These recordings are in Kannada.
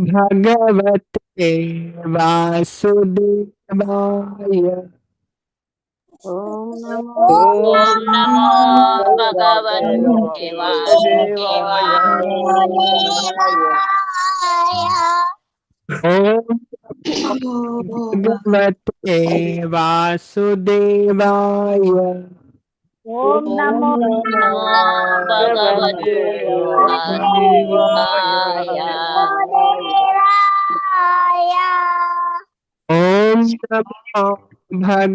भगवते वासुदेवाय। ओम नमो ॐ नमो भगवते वासुदेवाय। ओम भगवते वासुदेवाय। ओम नमो नमो भगवते भगवते वासुदेवाय। वासुदेवाय। ओम नमो भगवते वासुदेवाय। ओम ॐ नमो नमो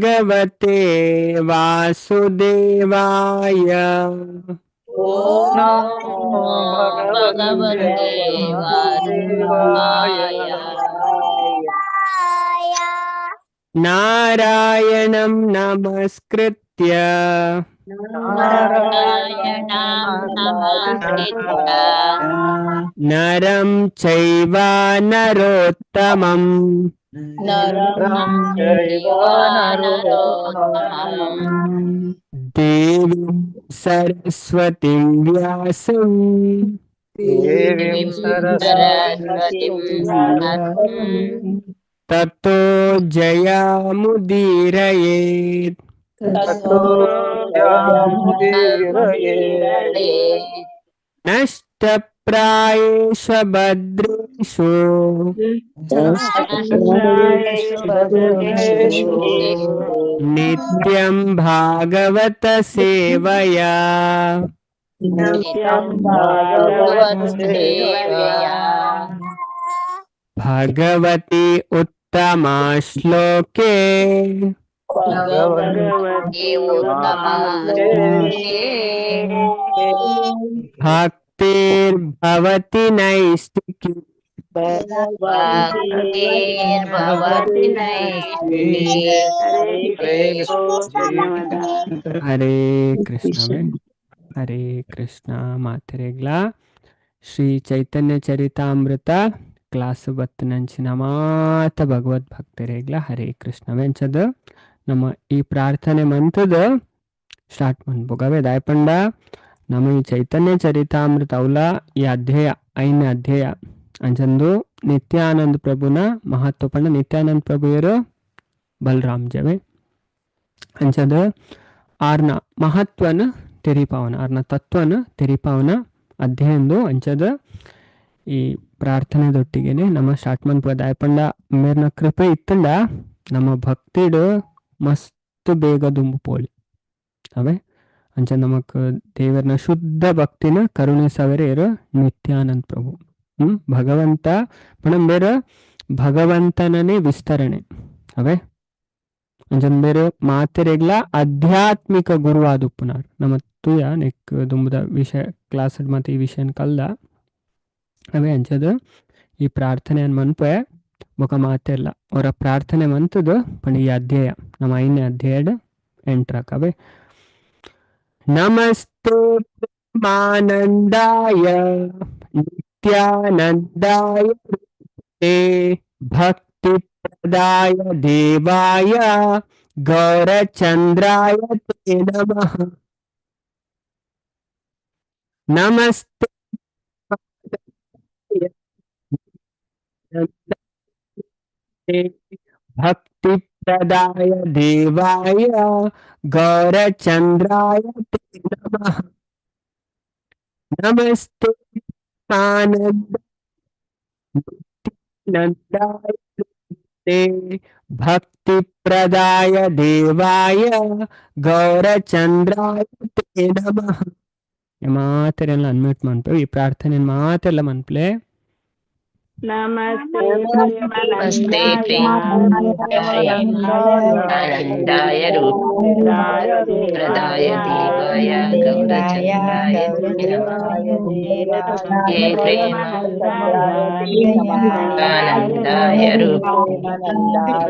भगवते भगवते वासुदेवाय। वासुदेवाय। नारायणं नमस्कृत्य नारायणं नमस्कृत्य नरं चैव नरोत्तमं नरं चैव नरोत्तमं देवीं सरस्वतीं व्यासं देवीं देवीं सरस्वतीं व्यासं सरस्वतीं ततो जयामुदीरयेत्। ततो तत्त्वमुदीरये। जयमुदीरये। नष्टप्रायेषु भद्रेषु नष्टप्रायेषु भद्रेषु नित्यं भागवत सेवया नित्यं नित्यं भागवत भागवत सेवया। सेवया। भगवती उत्तमा श्लोके भगवते भगवती उत्तमश्लोके उत्तमश्लोके भक्तिर्भवति नैष्टिकी। भक्तिर्भवति भक्तिर्भवति नैष्ठिकी। नैष्ठिकी। हरे हरे कृष्ण हरे कृष्ण हरे कृष्ण ಮಾತೆರೆಗ್ಲಾ ಶ್ರೀ ಚೈತನ್ಯ ಚರಿತಾಮೃತ ಕ್ಲಾಸ್ ಬತ್ತನಂಚಿನ ಮಾತ ಭಗವದ್ಭಕ್ತರೆಗ್ಲ ಹರೇ ಕೃಷ್ಣ ವೆಂಚದ ನಮ್ಮ ಈ ಪ್ರಾರ್ಥನೆ ಮಂತದ ಸ್ಟಾರ್ಟ್ ಮಾಡ್ಬೋಗವೆ ದಾಯಪಂಡ ನಮ್ಮ ಈ ಚೈತನ್ಯ ಚರಿತಾಮೃತ ಅವಲ ಈ ಅಧ್ಯಾಯ ಐದನೇ ಅಧ್ಯಾಯ ಅಂಚಂದು ನಿತ್ಯಾನಂದ ಪ್ರಭುನ ಮಹತ್ವ ಪಂಡ ನಿತ್ಯಾನಂದ ಪ್ರಭುಯರು ಬಲರಾಮ್ ಜವೆ ಅಂಚದ ಆರ್ನ ಮಹತ್ವನ ತೆರಿಪಾವನ ಆರ್ನ ತತ್ವನ ತೆರಿಪಾವನ ಅಧ್ಯಯನದು ಅಂಚದ ಈ ಪ್ರಾರ್ಥನೆದೊಟ್ಟಿಗೆನೆ ನಮ್ಮ ಸ್ಟಾರ್ಟ್ ಮನ್ಪುಗ ದಾಯಪಂಡ ಮೇರ್ನ ಕೃಪೆ ಇತ್ತಂಡ ನಮ್ಮ ಭಕ್ತಿಡು ಮಸ್ತ್ ಬೇಗ ದುಂಬು ಪೋಲಿ ಅವೇ ಅಂಚ ನಮಕ್ ದೇವರನ ಶುದ್ಧ ಭಕ್ತಿನ ಕರುಣಿಸವರೇರು ನಿತ್ಯಾನಂದ ಪ್ರಭು ಭಗವಂತ ಪಣ ಬೇರೆ ಭಗವಂತನನೇ ವಿಸ್ತರಣೆ ಅವೇ ಅಂಚನ್ ಬೇರೆ ಮಾತೆರೆಗ್ಲ ಆಧ್ಯಾತ್ಮಿಕ ಗುರುವಾದ ಉಪ್ಪುನಾರ್ ನಮ್ಮ ತುಯ ನೆಕ್ ದುಂಬುದ ವಿಷಯ ಕ್ಲಾಸ್ ಮತ್ತೆ ಈ ವಿಷಯನ ಕಲ್ದ ಅವೇ ಅಂಚದ ಈ ಪ್ರಾರ್ಥನೆ ಮನ್ಪೆ ಬೊಕ ಮಾತೆಲ್ಲ ಅವರ ಪ್ರಾರ್ಥನೆ ಮಂತದ ಪಣ ಈ ಅಧ್ಯಾಯ ನಮ್ಮ ಐದನೇ ಅಧ್ಯಾಯದ ಎಂಟ್ರಾಕ್ ಅವೇ ನಮಸ್ತೆ ಪ್ರೇಮಾನಂದಾಯ ನಿತ್ಯಾನಂದಾಯ ಭಕ್ತಿ ಪ್ರದಾಯ ದೇವಾಯ ಗೌರಚಂದ್ರಾಯ ತೇ ನಮಃ ನಮಸ್ತೆ ಭಕ್ತಿ ಪ್ರದಾಯ ದೇವಾಯ ಗೌರಚಂದ್ರಾಯ ತೇ ನಮಃ ನಮಸ್ತೆ ಆನಂದ ನಂದಾಯ ಭಕ್ತಿ ಪ್ರದಾಯ ದೇವಾಯ ಗೌರಚಂದ್ರಾಯ ತೇ ನಮಃ ಮಾತೆಲ್ಲ ಅನ್ಮ್ಯೂಟ್ ಮನ್ಪೆ ಈ ಪ್ರಾರ್ಥನೆ ಮಾತೆಲ್ಲ ಮನ್ಪ್ಲೆ नमस्ते नमस्ते प्रेमानन्दाय प्रेमानन्दाय रूपाय प्रदाय देवाय गौरचन्द्राय ते नमः। हे प्रेमानन्दाय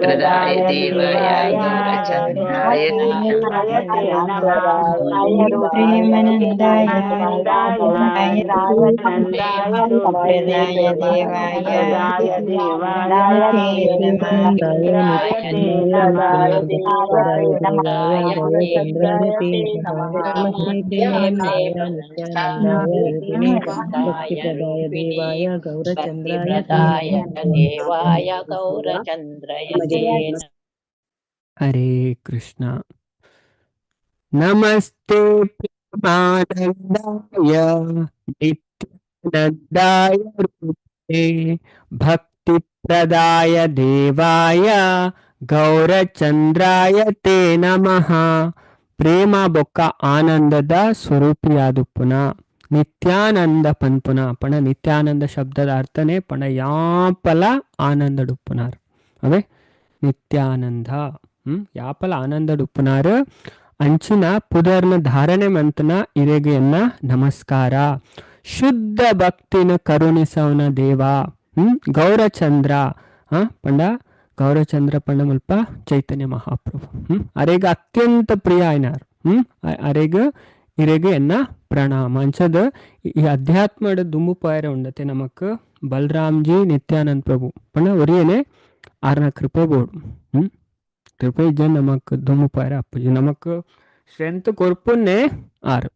प्रदाय देवाय गौरचन्द्राय ते प्रेमानन्दाय प्रदाय देवाय गौरचन्द्राय गौरचन्द्राय ते ते नमः नमः नमस्ते नित्यानन्दाय योगिने भक्तिप्रदाय देवाय गौरचन्द्राय ते भक्तिप्रदाय देवाय नमः गौरचन्द्रयते हरे कृष्ण। नमस्ते प्रेमानन्दाय नित्यानन्दाय रूपे भक्तिप्रदाय देवाय ಗೌರಚಂದ್ರಾಯ ತೇ ನಮಃ. ಪ್ರೇಮ ಬೊಕ್ಕ ಆನಂದದ ಸ್ವರೂಪಿಯಾದುಪ್ಪುನ ನಿತ್ಯಾನಂದ ಪನ್ಪುನ ಪಣ ನಿತ್ಯಾನಂದ ಶಬ್ದದ ಅರ್ಥನೇ ಪಣ ಯಾಪಲ ಆನಂದಡುಪ್ಪುನಾರ್ ಅವೇ ನಿತ್ಯಾನಂದ ಯಾಪಲ ಆನಂದಡುಪ್ಪುನಾರು ಅಂಚಿನ ಪುದರ್ನ ಧಾರಣೆ ಮಂತನ ಇರೆಗೆಯನ್ನ ನಮಸ್ಕಾರ. ಶುದ್ಧ ಭಕ್ತಿನ ಕರುಣಿಸವನ ದೇವ ಗೌರಚಂದ್ರ ಪಂಡ ಗೌರಚಂದ್ರ ಪಂಡ ಮುಲ್ಪ ಚೈತನ್ಯ ಮಹಾಪ್ರಭು ಅರೆಗೆ ಅತ್ಯಂತ ಪ್ರಿಯ ಆಯ್ನಾರ್ ಅರೆಗೆ ಇರೆಗೆ ಎನ್ನ ಪ್ರಣಾಮ ಅಂಚದ ಈ ಅಧ್ಯಾತ್ಮದ ದುಂಬು ಪಾಯರ ಉಂಡತೆ ನಮಕ್ ಬಲರಾಮ್ಜಿ ನಿತ್ಯಾನಂದ ಪ್ರಭು ಪಂಡ ಒರಿಯನೆ ಆರ್ನ ಕೃಪೆ ಬೋಡು ಕೃಪೆ ಇಜ್ಜ ನಮಕ್ ದುಂಬು ಪಾಯರ ಅಪ್ಪುಜಿ ನಮಕ್ ಸ್ಟ್ರೆಂತ್ ಕೊರ್ಪುನ್ನೆ ಆರು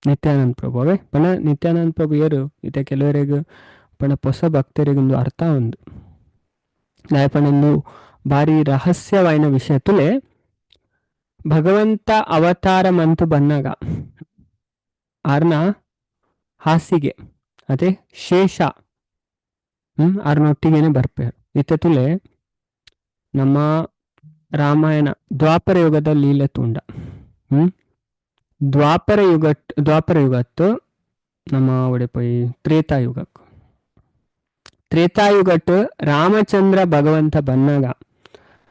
ನಿತ್ಯಾನಂದ ಪ್ರಭು ಅವೇ ಪಣ ನಿತ್ಯಾನಂದ ಪ್ರಭು ಏರು ಇತ ಕೆಲವರಿಗೆ ಪಣ ಹೊಸ ಭಕ್ತರಿಗೊಂದು ಅರ್ಥ ಒಂದು ದಾಯಪಣಂದು ಭಾರಿ ರಹಸ್ಯವಾಯಿನ ವಿಷಯ ತುಲೆ ಭಗವಂತ ಅವತಾರ ಮಂತು ಬನ್ನಾಗ ಆರ್ನ ಹಾಸಿಗೆ ಅದೇ ಶೇಷ ಆರ್ನೊಟ್ಟಿಗೆನೆ ಬರ್ಪೇರು ಇತ್ತ ತುಲೆ ನಮ್ಮ ರಾಮಾಯಣ ದ್ವಾಪರ ಯುಗದ ಲೀಲೆ ತುಂಡ ದ್ವಾಪರ ಯುಗತ್ತು ನಮ್ಮ ಒಡೆ ಪೋಯಿ ತ್ರೇತಾಯುಗಕ್ಕೆ ತ್ರೇತಾಯುಗಟ್ಟು ರಾಮಚಂದ್ರ ಭಗವಂತ ಬನ್ನಾಗ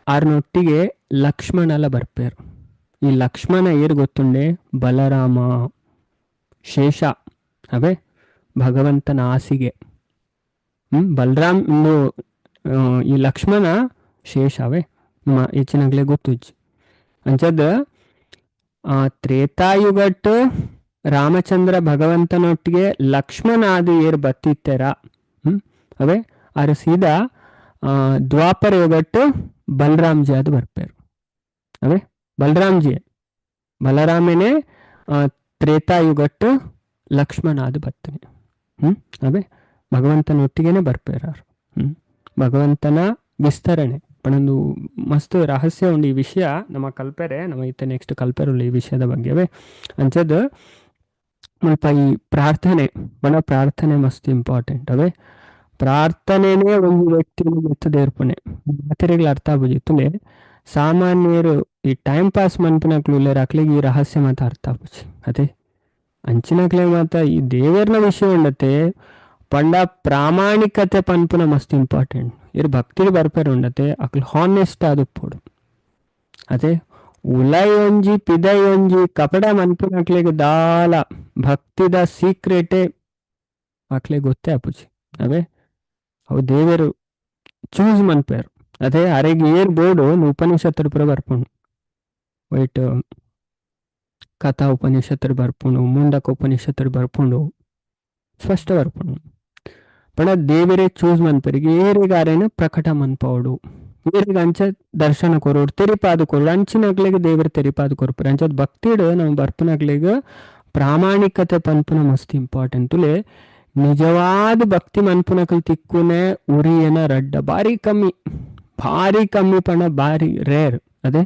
ಆರ್ನೊಟ್ಟಿಗೆ ಲಕ್ಷ್ಮಣಲ ಬರ್ಪೇರು. ಈ ಲಕ್ಷ್ಮಣ ಏರು ಗೊತ್ತುಂಡೆ ಬಲರಾಮ ಶೇಷ ಅವೇ ಭಗವಂತನ ಹಾಸಿಗೆ ಬಲರಾಮ್ ಈ ಲಕ್ಷ್ಮಣ ಶೇಷ ಅವೇ ಹೆಚ್ಚಿನಾಗ್ಲೇ ಗೊತ್ತುಜ್ಜಿ ಅಂಚದ ತ್ರೇತಾಯುಗಟ್ಟು ರಾಮಚಂದ್ರ ಭಗವಂತನೊಟ್ಟಿಗೆ ಲಕ್ಷ್ಮಣ ಆದಿ ಏರ್ ಬತ್ತಿತ್ತೆರ ಅವೇ ಅರು ಸೀದಾ ದ್ವಾಪರ ಯುಗಟ್ಟು ಬಲರಾಮ್ಜಿ ಅದು ಬರ್ಪೇರು ಅವೇ ಬಲರಾಮನೇ ತ್ರೇತಾಯುಗಟ್ಟು ಲಕ್ಷ್ಮಣ ಅದು ಬರ್ತಾನೆ ಅವೇ ಭಗವಂತನೊಟ್ಟಿಗೆನೆ ಬರ್ಪೇರಾರು ಭಗವಂತನ ವಿಸ್ತರಣೆ ಪಣೊಂದು ಮಸ್ತ್ ರಹಸ್ಯ ಉಂಡು ಈ ವಿಷಯ ನಮ್ಮ ಕಲ್ಪೆರೆ ನಮ್ಮ ಇತ್ತ ನೆಕ್ಸ್ಟ್ ಕಲ್ಪೆರುಲ್ಲ ಈ ವಿಷಯದ ಬಗ್ಗೆ ಅವೇ ಅಂಚದ ಸ್ವಲ್ಪ ಈ ಪ್ರಾರ್ಥನೆ ಬಣ ಪ್ರಾರ್ಥನೆ ಮಸ್ತ್ ಇಂಪಾರ್ಟೆಂಟ್ ಅವೇ ಪ್ರಾರ್ಥನೆನೇ ಒಂದು ವ್ಯಕ್ತಿ ಎತ್ತದ ಏರ್ಪಣೆ ಮಾತೆರೆಗಳು ಅರ್ಥ ಆಗುಜಿತ್ತುಲೆ ಸಾಮಾನ್ಯರು ಈ ಟೈಮ್ ಪಾಸ್ ಮನ್ಪನಕ್ಲು ಅಕ್ಲಿಗೆ ಈ ರಹಸ್ಯ ಮಾತ ಅರ್ಥ ಆಗುಜಿ ಅದೇ ಅಂಚಿನಕ್ಲೆ ಮಾತ ಈ ದೇವರ್ನ ವಿಷಯ ಉಂಡತೆ ಪಂಡ ಪ್ರಾಮಾಣಿಕತೆ ಪನ್ಪುನ ಮಸ್ತ್ ಇಂಪಾರ್ಟೆಂಟ್ ಇರ್ ಭಕ್ತಿ ಬರ್ಪೇರು ಉಂಡತೆ ಅಕ್ಲು ಹಾನೆಸ್ಟ್ ಆದುಪ್ಪೋಡು ಅದೇ ಉಲಯೊಂಜಿ ಪಿದಯೊಂಜಿ ಕಪಡ ಮನ್ಪುನಕ್ಲಿಗೆ ದಾಲ ಭಕ್ತಿದ ಸೀಕ್ರೆಟೇ ಅಕ್ಲೆ ಗೊತ್ತೇ ಅಪ್ಪುಜಿ ಅವೇ ಅವು ದೇವರು ಚೂಸ್ ಮನ್ಪೇರು ಅದೇ ಅರೆಗೆ ಏರ್ ಬೋರ್ಡು ಉಪನಿಷತ್ತರ ಪುರ ಬರ್ಪುಂಡು ವೈಟ್ ಕಥಾ ಉಪನಿಷತ್ತರ ಬರ್ಪುಂಡು ಮುಂಡಕ ಉಪನಿಷತ್ತರ ಬರ್ಪುಂಡು ಸ್ಪಷ್ಟ ಬರ್ಪುಂಡು ಪಣ ದೇವರೇ ಚೂಸ್ ಮನ್ಪೇರಿಗೆ ಏರಿಗಾರೇನು ಪ್ರಕಟ ಮನ್ಪವಡು ಏರಿಗೆ ಅಂಚ ದರ್ಶನ ಕೊರೋಡು ತೆರಿಪಾದು ಕೊರೋಡು ಅಂಚಿನಾಗ್ಲಿಗೆ ದೇವರು ತೆರಿಪಾದು ಕೊರ್ಪರು ಅಂಚದ್ ಭಕ್ತಿಡು ನಾವು ಬರ್ಪುನಾಗ್ಲಿಗೆ ಪ್ರಾಮಾಣಿಕತೆ ಪನ್ಪುನ ಮಸ್ತ್ ಇಂಪಾರ್ಟೆಂಟ್ ತುಲೆ ನಿಜವಾದ ಭಕ್ತಿ ಮನ್ಪುನಕಲ್ ತಿಕ್ಕುನೆ ಉರಿಯನ ರಡ್ಡ ಭಾರಿ ಕಮ್ಮಿ ಪಣ ಭಾರಿ ರೇರ್ ಅದೇ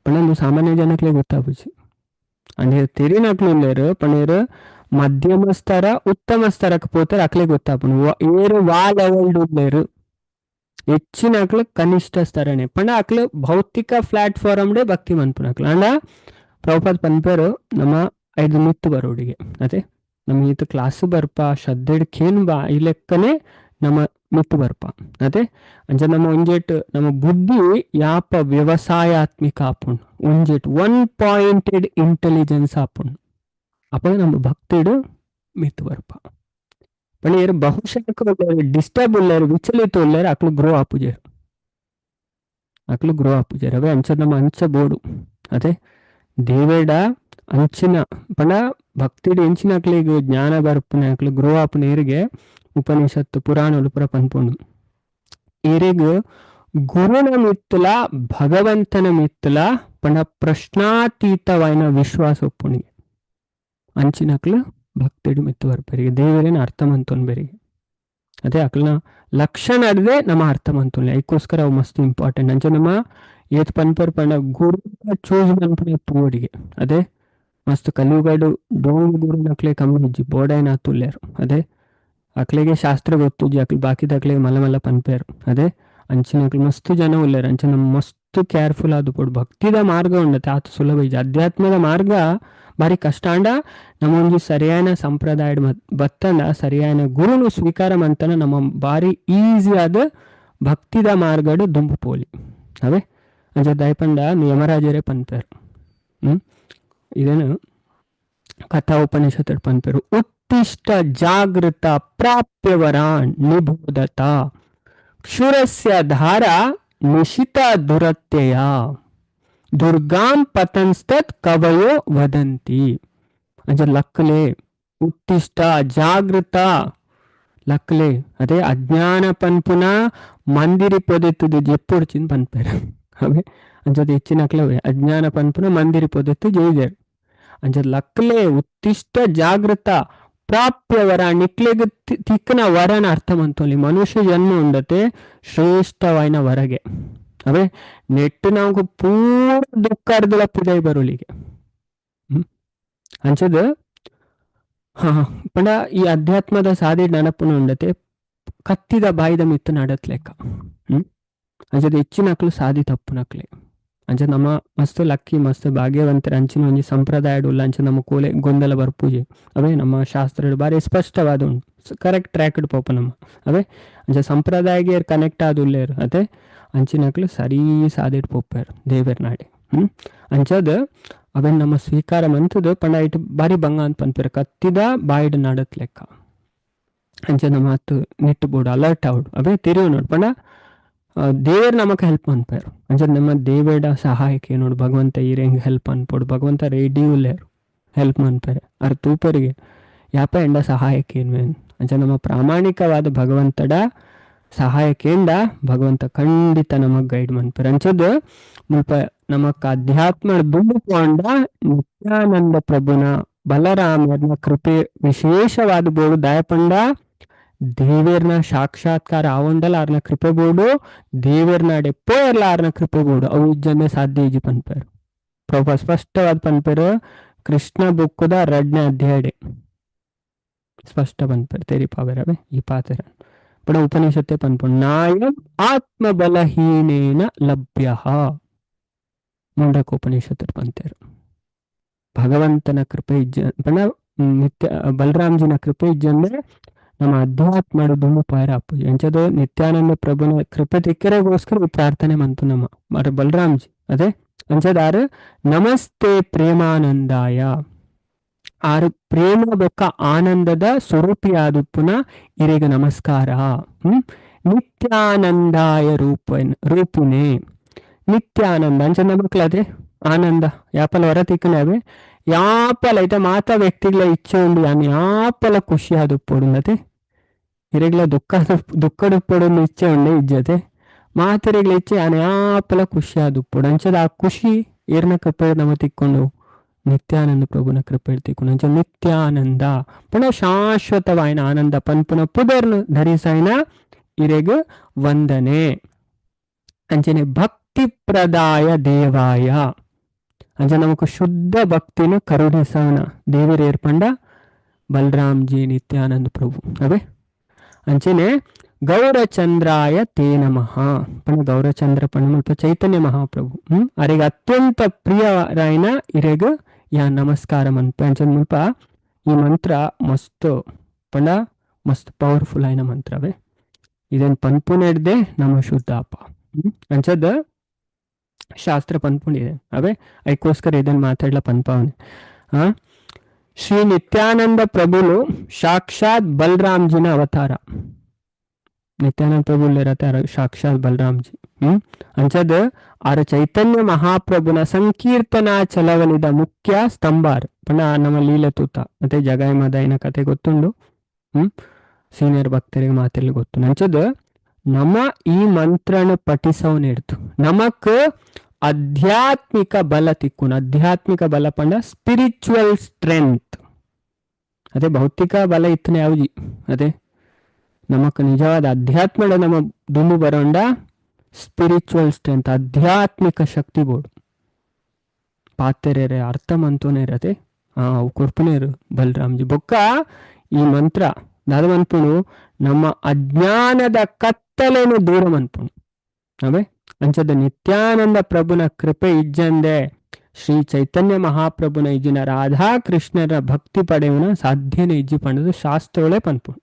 ಪಣಂದು ಸಾಮಾನ್ಯ ಜನಕ್ಲೆ ಗೊತ್ತಾಗುಜಿ ಅಂದ್ರೆ ತೆರಿನಕ್ಲು ಇಲ್ಲೇರು ಪಣೇರು ಮಧ್ಯಮ ಸ್ತರ ಉತ್ತಮ ಸ್ತರಕ್ಕೆ ಪೋತಾರೆ ಅಕ್ಲೆ ಗೊತ್ತಾಪುನು ಏರು ವಾ ಲೆವೆಲ್ ಉಲ್ಲೇರು ಹೆಚ್ಚಿನಕ್ಲು ಕನಿಷ್ಠ ಸ್ತರನೇ ಪಣ ಅಕ್ಲು ಭೌತಿಕ ಪ್ಲಾಟ್ಫಾರಮ್ ಡೇ ಭಕ್ತಿ ಮನ್ಪುನಕ್ಲು ಅಂಡ ಪ್ರಭುಪಾದ್ ಪನ್ಪೇರು ನಮ್ಮ 5 ಮಿತ್ತು ಬರೋಡಿಗೆ ಅದೇ ನಮ್ಗೆ ಇದು ಕ್ಲಾಸ್ ಬರ್ಪ ಶ್ರದ್ಧೆಡ್ಕೇನು ಬಾ ಈ ಲೆಕ್ಕನೆ ನಮ್ಮ ಮಿತ್ತು ಬರ್ಪ ಅದೇ ಅಂಚ ನಮ್ಮ ಒಂಜೆಟ್ ನಮ್ಮ ಬುದ್ಧಿ ಯಾಪ ವ್ಯವಸಾಯಾತ್ಮಿಕ ಆಪುಂಡು ಒಂಜೆಟ್ 1 ಪಾಯಿಂಟೆಡ್ ಇಂಟೆಲಿಜೆನ್ಸ್ ಆಪುಂಡು ಅಪ್ಪ ನಮ್ಮ ಭಕ್ತಿಡು ಮಿತ್ತು ಬರ್ಪ ಪಣ ಏರು ಬಹುಶಃ ಡಿಸ್ಟರ್ಬ್ ಉಳ್ಳೇರು ವಿಚಲಿತ ಉಳ್ಳೇರು ಅಕ್ಲು ಗ್ರೋ ಆಪುಜೇರು ಅವೇ ಅಂಚ ನಮ್ಮ ಅಂಚ ಬೋಡು ಅದೇ ದೇವೇಡ ಅಂಚಿನ ಪಣ ಭಕ್ತಿಡು ಎಂಚಿನಕ್ಲಿಗೆ ಜ್ಞಾನ ಬರ್ಪುನಕ್ಲು ಗ್ರೋ ಆಪುನ ಏರಿಗೆ ಉಪನಿಷತ್ತು ಪುರಾಣಲು ಪುರ ಪನ್ಪುಂಡು ಏರಿಗೆ ಗುರುನ ಮಿತ್ತುಲ ಭಗವಂತನ ಮಿತ್ತುಲ ಪಂಡ ಪ್ರಶ್ನಾತೀತವಾಯಿನ ವಿಶ್ವಾಸ ಒಪ್ಪುಣಿಗೆ ಅಂಚಿನಕ್ಲು ಭಕ್ತಿಡು ಮಿತ್ತು ಬರ್ಪೆರಿಗೆ ದೇವರೇನ ಅರ್ಥ ಮಂತೊನ್ ಬೆರಿಗೆ ಅದೇ ಅಕ್ಲನ ಲಕ್ಷಣ ಅಡ್ದೆ ನಮ್ಮ ಅರ್ಥ ಮಂತೊನ್ಲೆ ಅದಕ್ಕೋಸ್ಕರ ಅವು ಮಸ್ತ್ ಇಂಪಾರ್ಟೆಂಟ್ ಅಂಚೆ ನಮ್ಮ ಏತ್ ಪನ್ಪರ್ ಪಂಡ ಗುರು ಚೂಸ್ ಮನ್ಪನೆ ಪೂವಡಿಗೆ ಅದೇ ಮಸ್ತ್ ಕಲಿಯುಗಡು ಡೋಂಗ್ ಗುರು ನಕ್ಲೆ ಕಮ್ಮಿ ಇಜ್ಜಿ ಬೋಡಾಯ್ನ ತುಲ್ಲೇರು ಅದೇ ಅಕ್ಲೆಗೆ ಶಾಸ್ತ್ರ ಗೊತ್ತುಜ್ಜಿ ಅಕ್ಲು ಬಾಕಿದ ಅಕ್ಲೆಗೆ ಮಲ್ಲ ಮಲ್ಲ ಪನ್ಪೇರು ಅದೇ ಅಂಚಿನಕ್ಲು ಮಸ್ತ್ ಜನ ಉಲ್ಲೇರು ಅಂಚೆ ನಮ್ಮ ಮಸ್ತ್ ಕೇರ್ಫುಲ್ ಆದು ಕೊಡು ಭಕ್ತಿದ ಮಾರ್ಗ ಉಂಡತೆ ಆತ ಸುಲಭ ಇಜ್ಜಿ ಅಧ್ಯಾತ್ಮದ ಮಾರ್ಗ ಬಾರಿ ಕಷ್ಟ ಅಂಡ ನಮ್ಮ ಒಂಜಿ ಸರಿಯಾನ ಸಂಪ್ರದಾಯಡ್ ಬತ್ತಂಡ ಸರಿಯಾನ ಗುರುನು ಸ್ವೀಕಾರ ಮಂತನ ನಮ್ಮ ಬಾರಿ ಈಸಿ ಆದ ಭಕ್ತಿದ ಮಾರ್ಗಡು ದುಂಬು ಪೋಲಿ ಅವೇ ಅಂಚ ದಯಪಂಡ ಯಮರಾಜರೇ ಪನ್ಪೇರು ಇದೇನು ಕಥಾ ಉಪನಿಷತ್ ಪನ್ಪೇರು ಉತ್ತಿಷ್ಟ ಜಾಗೃತ ಪ್ರಾಪ್ಯವರಾನ್ ನಿಬೋಧತ ಕ್ಷುರಸ್ಯ ಧಾರ ನಿಶಿತ ದುರತ್ಯಯ ದುರ್ಗಾಂ ಪತನ್ಸ್ತತ್ ಕವಯೋ ವದಂತಿ ಅಂಚ ಲಕ್ಕಲೆ ಉತ್ತಿಷ್ಟ ಜಾಗೃತ ಲಕ್ಕಲೆ ಅದೇ ಅಜ್ಞಾನ ಪನ್ಪುನ ಮಂದಿರಿ ಪೊದೆತ್ತುದು ಜೆಪ್ಪೊಡ್ಚಿನ್ ಪನ್ಪೇರು ಅವೇ ಅಂಚದ ಹೆಚ್ಚಿನ ಅಕ್ಲವೇ ಅಜ್ಞಾನ ಪನ್ಪುನ ಮಂದಿರಿ ಪೊದೆತ್ತು ಜೈದೇರು ಅಂಚ ಲಕ್ಕಲೆ ಉತ್ತಿಷ್ಟ ಜಾಗೃತ ಪ್ರಾಪ್ಯವರ ನಿಕ್ಲೆಗ್ ತಿಕ್ಕನ ವರನ ಅರ್ಥ ಮಂತೋಲಿ ಮನುಷ್ಯ ಜನ್ಮ ಉಂಡತೆ ಶ್ರೇಷ್ಠವಾಯಿನ ವರಗೆ ಅವೇ ನೆಟ್ಟು ನಾವು ಪೂರ ದುಃಖ ಅರ್ಧಲ ಪುಜೈ ಬರೋಲಿಗೆ ಅಂಚದ ಪಂಡ ಈ ಅಧ್ಯಾತ್ಮದ ಸಾಧಿ ನೆನಪುನ ಉಂಡತೆ ಕತ್ತಿದ ಬಾಯಿದ ಮಿತ್ತು ನಡತ್ಲೆಕ್ಕ ಅಂಚದ ಹೆಚ್ಚಿನ ಅಕ್ಲು ಸಾಧಿ ತಪ್ಪು ನಕ್ಲೆ ಅಂಚ ನಮ್ಮ ಮಸ್ತ್ ಲಕ್ಕಿ ಮಸ್ತ್ ಭಾಗ್ಯವಂತರ ಅಂಚಿನ ಒಂಜಿ ಸಂಪ್ರದಾಯ ಉಲ್ಲ ಅಂಚ ನಮ್ಮ ಕೋಲೆ ಗೊಂದಲ ಬರ್ಪೂಜೆ ಅವೇ ನಮ್ಮ ಶಾಸ್ತ್ರ ಬಾರಿ ಸ್ಪಷ್ಟವಾದ ಉಂಟು ಕರೆಕ್ಟ್ ಟ್ರ್ಯಾಕ್ ಪೋಪ ನಮ್ಮ ಅವೇ ಅಂಚ ಸಂಪ್ರದಾಯಗೆ ಕನೆಕ್ಟ್ ಆದುಲ್ಲೇರು ಅದೇ ಅಂಚಿನಕ್ಲು ಸರಿ ಸಾದಿಡ್ ಪೋಪೇರು ದೇವೇರ್ ನಾಡಿ ಅಂಚದ ಅವೇನ್ ನಮ್ಮ ಸ್ವೀಕಾರ ಮಂತದು ಪಂಡ ಇಟ್ಟು ಬಾರಿ ಬಂಗ ಅಂತ ಪನ್ಪೇರು ಕತ್ತಿದ ಬಾಯಿಡ್ ನಡತ್ ಲೆಕ್ಕ ಅಂಚ ನಮ್ಮ ಹತ್ತು ನಿಟ್ಟು ಬೋಡು ಅಲರ್ಟ್ ಆವಡು ಅವೇ ತಿರುವು ನೋಡು ಪಂಡ ದೇವರು ನಮಕ್ ಹೆಲ್ಪ್ ಅನ್ಪೇರು ಅಂಚ ನಮ್ಮ ದೇವೇಡ ಸಹಾಯಕ್ಕೆ ನೋಡು ಭಗವಂತ ಈರೆಂಗ್ ಹೆಲ್ಪ್ ಅನ್ಪೋಡು ಭಗವಂತ ರೆಡಿಯುಲ್ಲೇರು ಹೆಲ್ಪ್ ಅನ್ಪೇರೆ ಅರ್ ತೂಪರಿಗೆ ಯಾಪ ಎಂಡ ಸಹಾಯಕ್ಕೆ ಏನ್ವೇನ್ ಅಂಚ ನಮ್ಮ ಪ್ರಾಮಾಣಿಕವಾದ ಭಗವಂತಡ ಸಹಾಯಕೇಂಡ ಭಗವಂತ ಖಂಡಿತ ನಮಗ್ ಗೈಡ್ ಮನ್ಪೇರು ಅಂಚದು ಮುಲ್ಪ ನಮಕ್ ಅಧ್ಯಾತ್ಮ ದುಂಬುಕೊಂಡ ನಿತ್ಯಾನಂದ ಪ್ರಭುನ ಬಲರಾಮನ ಕೃಪೆ ವಿಶೇಷವಾದ ಬೋಡು ದಯಪಂಡ ದೇವೇರ್ನ ಸಾಕ್ಷಾತ್ಕಾರ ಆವಂಡಲ ಆರ್ನ ಕೃಪೆ ಬೋಡು ದೇವೇರ್ನಾಡೆ ಪೋಯರ್ಲ ಆರ್ನ ಕೃಪೆ ಬೋಡು ಅವು ಇಜ್ಜಂದೆ ಸಾಧ್ಯ ಇಜ್ಜಿ ಪನ್ಪೇರು ಪ್ರಭು ಸ್ಪಷ್ಟವಾದ ಪನ್ಪೇರು ಕೃಷ್ಣ ಬುಕ್ಕುದ 2ನೇ ಅಧ್ಯಾಯಡೆ ಸ್ಪಷ್ಟ ಪನ್ಪೇರು ತೇರಿ ಪಾವೇರವೆ ಈ ಪಾತೆರ ಪಡ ಉಪನಿಷತ್ತೆ ಪನ್ಪುಂಡು ನಾಯಂ ಆತ್ಮಬಲಹೀನೇನ ಲಭ್ಯ ಮುಂಡಕ ಉಪನಿಷತ್ತು ಪಂತೇರು ಭಗವಂತನ ಕೃಪೆ ಇಜ್ಜ ಪಂಡ ನಿತ್ಯ ಬಲರಾಮ್ಜಿನ ಕೃಪೆ ಇಜ್ಜಂದ್ರೆ ನಮ್ಮ ಅಧ್ಯಾತ್ಮ ದುಂಬು ಪಾಯರ ಅಪ್ಪುಜಿ ಎಂಚದು ನಿತ್ಯಾನಂದ ಪ್ರಭುನ ಕೃಪೆ ತಿಕ್ಕರೆಗೋಸ್ಕರ ಪ್ರಾರ್ಥನೆ ಮಂತು ನಮ್ಮ ಮರ ಬಲರಾಮ್ಜಿ ಅದೇ ಅಂಚದಾರು ನಮಸ್ತೆ ಪ್ರೇಮಾನಂದಾಯ ಆರು ಪ್ರೇಮ ಬೊಕ್ಕ ಆನಂದದ ಸ್ವರೂಪಿಯಾದುಪ್ಪುನ ಇರೆಗ ನಮಸ್ಕಾರ ನಿತ್ಯಾನಂದಾಯ ರೂಪುನೆ ನಿತ್ಯಾನಂದ ಅಂಚ ಮಕ್ಕಳದೆ ಆನಂದ ಯಾಪಲ ಹೊರ ತಿಕ್ಕನವೆ ಯಾಪಲ ಐತ ಮಾತ ವ್ಯಕ್ತಿಗಳ ಇಚ್ಛೆ ಉಂಡು ಯಾಪಲ ಖುಷಿ ಆದುಪ್ಪೊಡುಂದತೆ ಇರೆಗ್ಲ ದುಃಖಡುಪ್ಪೊಡು ಇಚ್ಛೆ ಉಂಡೆ ಇಜ್ಜತೆ ಮಾತರೆಗ್ಲ ಇಚ್ಛೆ ಯಾಪಲ ಖುಷಿ ಆದುಪ್ಪೊಡು ಅಂಚದ ಆ ಖುಷಿ ಏರ್ನ ಕೃಪೆ ನಮ ತಿಕ್ಕೊಂಡು ನಿತ್ಯಾನಂದ ಪ್ರಭುನ ಕೃಪೆ ತಿಕ್ಕೊಂಡು ಅಂಚ ನಿತ್ಯಾನಂದ ಪುನಃ ಶಾಶ್ವತವಾಯಿನ ಆನಂದ ಪನ್ಪುನ ಪುದರ್ನು ಧರಿಸಾಯಿನ ಇರೆಗ ವಂದನೆ ಅಂಚನೆ ಭಕ್ತಿ ಪ್ರದಾಯ ದೇವಾಯ ಅಂಚ ನಮಕ್ ಶುದ್ಧ ಭಕ್ತಿನ ಕರುಣಿಸೋಣ ದೇವರು ಏರ್ಪಂಡ ಬಲರಾಮ್ಜಿ ನಿತ್ಯಾನಂದ ಪ್ರಭು ಅವೇ ಅಂಚನೆ ಗೌರಚಂದ್ರಾಯ ತೇ ನಮಃ ಪಣ ಗೌರಚಂದ್ರ ಪಣ ಮುಲ್ಪ ಚೈತನ್ಯ ಮಹಾಪ್ರಭು ಅರೆಗ ಅತ್ಯಂತ ಪ್ರಿಯರಾಯನ ಇರೆಗ ಯಾ ನಮಸ್ಕಾರ ಮನ್ಪ ಅಂಚನ್ ಮುಲ್ಪ ಈ ಮಂತ್ರ ಮಸ್ತ್ ಪಂಡ ಮಸ್ತ್ ಪವರ್ಫುಲ್ ಆಯ್ನ ಮಂತ್ರವೇ ಇದನ್ ಪನ್ಪುನೆಡ್ದೆ ನಮ್ಮ ಶುದ್ಧಾಪ ಅಂಚದ ಶಾಸ್ತ್ರ ಪನ್ಪುಂಡಿದೆ ಅವೇ ಅದಕ್ಕೋಸ್ಕರ ಇದನ್ನ ಮಾತಾಡ್ಲ ಪನ್ಪಾವನೆ ಶ್ರೀ ನಿತ್ಯಾನಂದ ಪ್ರಭುನು ಸಾಕ್ಷಾತ್ ಬಲರಾಮ್ಜಿನ ಅವತಾರ ನಿತ್ಯಾನಂದ ಪ್ರಭುಲಿರತ್ತಾರ ಸಾಕ್ಷಾತ್ ಬಲರಾಮ್ಜಿ ಅಂಚದ ಆರ ಚೈತನ್ಯ ಮಹಾಪ್ರಭುನ ಸಂಕೀರ್ತನಾ ಚಲವಲಿದ ಮುಖ್ಯ ಸ್ತಂಭಾರ್ ಪಣ ನಮ್ಮ ಲೀಲತೂತ ಮತ್ತೆ ಜಗಾಯ ಮದಾಯಿನ ಕತೆ ಗೊತ್ತುಂಡು ಸೀನಿಯರ್ ಭಕ್ತರಿಗೆ ಮಾತೆಲ್ಲ ಗೊತ್ತು ಅಂಚದ ನಮ್ಮ ಈ ಮಂತ್ರನ ಪಠಿಸವನಿಡ್ತು ನಮಕ್ ಆಧ್ಯಾತ್ಮಿಕ ಬಲ ತಿಕ್ಕುನು. ಆಧ್ಯಾತ್ಮಿಕ ಬಲ ಪಂಡ ಸ್ಪಿರಿಚುವಲ್ ಸ್ಟ್ರೆಂತ್. ಅದೇ ಭೌತಿಕ ಬಲ ಇತ್ತನ ಯಾವ್ದು ಅದೇ ನಮಕ್ ನಿಜವಾದ ಅಧ್ಯಾತ್ಮದ ನಮ್ಮ ದುಂಬು ಬರೋಂಡ ಸ್ಪಿರಿಚುವಲ್ ಸ್ಟ್ರೆಂತ್, ಆಧ್ಯಾತ್ಮಿಕ ಶಕ್ತಿ ಬೋಡು ಪಾತೆರೆ ಅರ್ಥ ಮಂತೋನೇ ಇರತ್ತೆ. ಅವು ಕೊರ್ಪನೇರು ಬಲರಾಮ್ಜಿ ಬೊಕ್ಕ ಈ ಮಂತ್ರ ದಾದ ಮನ್ಪುಣು ನಮ್ಮ ಅಜ್ಞಾನದ ಕತ್ತಲೆನು ದೂರ ಮನ್ಪುಣು. ಅವೇ ಅಂಚದ ನಿತ್ಯಾನಂದ ಪ್ರಭುನ ಕೃಪೆ ಇಜ್ಜಂದೆ ಶ್ರೀ ಚೈತನ್ಯ ಮಹಾಪ್ರಭುನ ಇಜ್ಜಿನ ರಾಧಾ ಕೃಷ್ಣರ ಭಕ್ತಿ ಪಡೆಯುವನ ಸಾಧ್ಯನೇ ಇಜ್ಜಿ ಪಂಡದು ಶಾಸ್ತ್ರಗಳೇ ಪನ್ಪುಣು.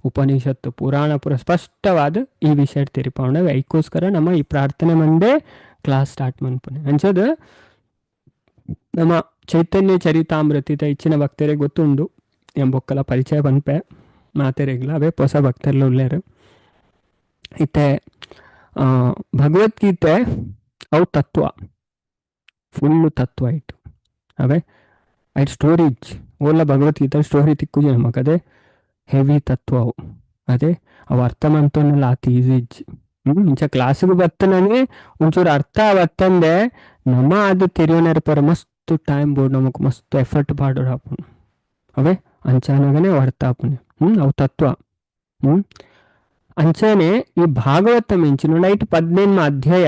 ಉಪನಿಷತ್ತು ಪುರಾಣ ಪುರ ಸ್ಪಷ್ಟವಾದ ಈ ವಿಷಯ ತಿರುಪೌಂಡ ಐಕೋಸ್ಕರ ನಮ್ಮ ಈ ಪ್ರಾರ್ಥನೆ ಮಂದೇ ಕ್ಲಾಸ್ ಸ್ಟಾರ್ಟ್ ಮನ್ಪುಣೆ. ಅಂಚದ ನಮ್ಮ ಚೈತನ್ಯ ಚರಿತಾಮೃತಿತ ಇಚ್ಚಿನ ಭಕ್ತರಿಗೆ ಗೊತ್ತುಂಡು ಎಂಬೊಕ್ಕಲ ಪರಿಚಯ ಪನ್ಪೆ ಮಾತೆರೆಗ್ಲ ಅವೇ ಹೊಸ ಭಕ್ತರ್ಲ ಉಳ್ಳೇರು. ಇತ್ತೆ ಭಗವದ್ಗೀತೆ ಅವು ತತ್ವ ಫುಲ್ಲು ತತ್ವ ಇಟ್ಟು ಅವೇ ಐಟ್ ಸ್ಟೋರೇಜ್ ಓಲ್ಲ ಭಗವದ್ಗೀತೆ ಸ್ಟೋರಿ ತಿಕ್ಕುಜಿ ನಮಗದೇ ಹೆವಿ ತತ್ವ ಅವು. ಅದೇ ಅವು ಅರ್ಥ ಮಂತೋನಲ್ಲ ಆತ ಈಸಿಜ್ ಇಂಚ ಕ್ಲಾಸಿಗೆ ಬರ್ತನೇ ಒಂಚೂರು ಅರ್ಥ ಬತ್ತಂದೆ ನಮ್ಮ ಅದು ತಿರುವನರ ಪರ ಮಸ್ತ್ ಟೈಮ್ ಬೋರ್ಡ್ ನಮಕ್ ಮಸ್ತ್ ಎಫರ್ಟ್ ಪಾಡೋರು ಹಾಪುನು ಅವೇ ಅಂಚಾನಗನೆ ಅರ್ಥ ಹಾಪುನೆ ಅವು ತತ್ವ. ಅಂಚನೆ ಈ ಭಾಗವತ ಮಿಂಚಿನ ನೈಟ್ 18 ಅಧ್ಯಾಯ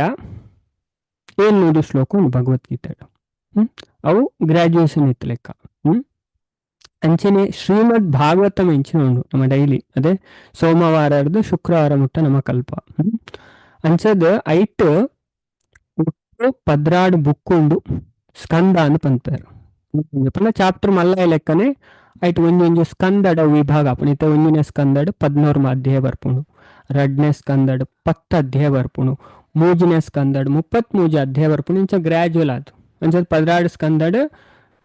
700 ಶ್ಲೋಕ ಉಂಟು ಭಗವದ್ಗೀತೆ. ಅವು ಗ್ರಾಜುಯೇಷನ್ ಇತ್ತು ಲೆಕ್ಕ. ಅಂಚನೆ ಶ್ರೀಮದ್ ಭಾಗವತ ಮಿಂಚಿನ ಉಂಡು ನಮ್ಮ ಡೈಲಿ ಅದೇ ಸೋಮವಾರದ್ದು ಶುಕ್ರವಾರ ಮುಟ್ಟ ನಮ್ಮ ಕಲ್ಪ. ಅಂಚದ ಐಟ್ 16 ಬುಕ್ ಉಂಡು ಸ್ಕಂದ ಅಂತ ಪಂತಾರು. ಚಾಪ್ಟರ್ ಮಲ್ಲ ಲೆಕ್ಕನೆ ಐಟ್ ಒಂಜೊಂಜು ಸ್ಕಂದಡ ವಿಭಾಗ ಅಪಣಿತ. ಒಂಜನೇ ಸ್ಕಂದಡ್ 14 ಅಧ್ಯಾಯ ಬರ್ಪುಂಡು, 2ನೇ ಸ್ಕಂದಡ್ 10 ಅಧ್ಯಾಯ ಬರ್ಪುಂಡು, 3ನೇ ಸ್ಕಂದಡ್ 33 ಅಧ್ಯಾಯ ಬರ್ಪುಂಡು. ಇಂಚ ಗ್ರಾಜುವಲ್ ಆತು. ಅಂಚದ 16 ಸ್ಕಂದಡ್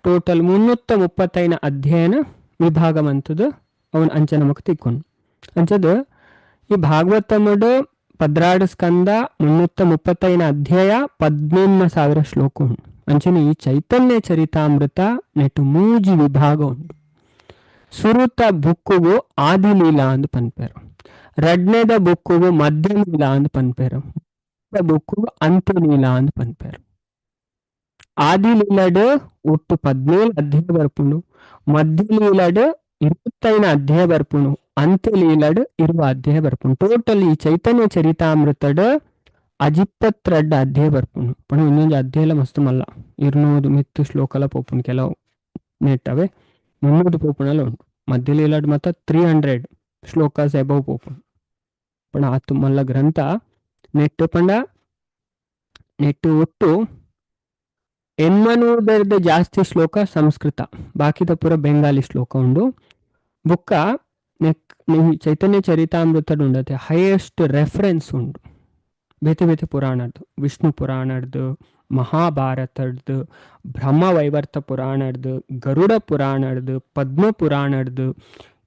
ಟೋಟಲ್ 335 ಅಧ್ಯಯನ ವಿಭಾಗ ಮಂತದ ಅವನ್ ಅಂಚ ನಮಕ್ ತಿಕ್ಕೊಂಡು. ಅಂಚದ ಈ ಭಾಗವತಮಡು 16 ಸ್ಕಂದ 335 ಅಧ್ಯಾಯ 18,000 ಶ್ಲೋಕ ಉಂಟು. ಅಂಚನೆ ಈ ಚೈತನ್ಯ ಚರಿತಾಮೃತ ನೆಟ್ಟು 3 ವಿಭಾಗ ಉಂಟು. ಸುರುತ ಬುಕ್ಕುಗು ಆದಿಲೀಲಾ ಅಂದ್ ಪನ್ಪೇರು, 2ನೇದ ಬುಕ್ಕುಗು ಮಧ್ಯಲೀಲಾ ಅಂದ್ ಪನ್ಪೇರು, ಬುಕ್ಕುಗು ಅಂತ್ಯಲೀಲಾ ಅಂದ್ ಪನ್ಪೇರು. ಆದಿಲೀಲಡ್ ಒಟ್ಟು 17 ಅಧ್ಯಾಯ ಬರ್ಪುಂಡು, ಮಧ್ಯಲೀಲಡ್ 25 ಅಧ್ಯಾಯ ಬರ್ಪುಂಡು, ಅಂತ್ಯಲೀಲಡ್ 20 ಅಧ್ಯಾಯ ಬರ್ಪುಂಡು. ಟೋಟಲ್ ಈ ಚೈತನ್ಯ ಚರಿತಾಮೃತಡ್ 22 ಅಧ್ಯಾಯ ಬರ್ಪುಂಡು. ಪಣ ಇನ್ನೊಂದು ಅಧ್ಯಾಯ ಮಸ್ತ್ ಮಲ್ಲ 200 ಮಿತ್ತು ಶ್ಲೋಕಲ ಪೋಪುಂಡು. ಕೆಲವು ನೆಟ್ಟವೆ 300 ಪೋಪುಣಲ್ಲ ಉಂಟು. ಮಧ್ಯಲೀಲಡ್ ಮತ್ತ 300 ಶ್ಲೋಕಾಸ್ ಎಬವ್ ಪೋಪುಂಡು. ಪಣ ಆತು ಮಲ್ಲ ಗ್ರಂಥ ನೆಟ್ಟು ಪಂಡ ನೆಟ್ಟು ಒಟ್ಟು 800 ಜಾಸ್ತಿ ಶ್ಲೋಕ ಸಂಸ್ಕೃತ, ಬಾಕಿದ ಪೂರ ಬೆಂಗಾಲಿ ಶ್ಲೋಕ ಉಂಡು. ಬುಕ್ಕ ಚೈತನ್ಯ ಚರಿತಾಮೃತಡ್ ಉಂಡತೆ ಹೈಯೆಸ್ಟ್ ರೆಫರೆನ್ಸ್ ಉಂಡು ಬೇತೆ ಬೇತೆ ಪುರಾಣದ್ದು, ವಿಷ್ಣು ಪುರಾಣದ್ದು, ಮಹಾಭಾರತದ್ದು, ಬ್ರಹ್ಮವೈವರ್ತ ಪುರಾಣದ್ದು, ಗರುಡ ಪುರಾಣದ್ದು, ಪದ್ಮ ಪುರಾಣದ್ದು,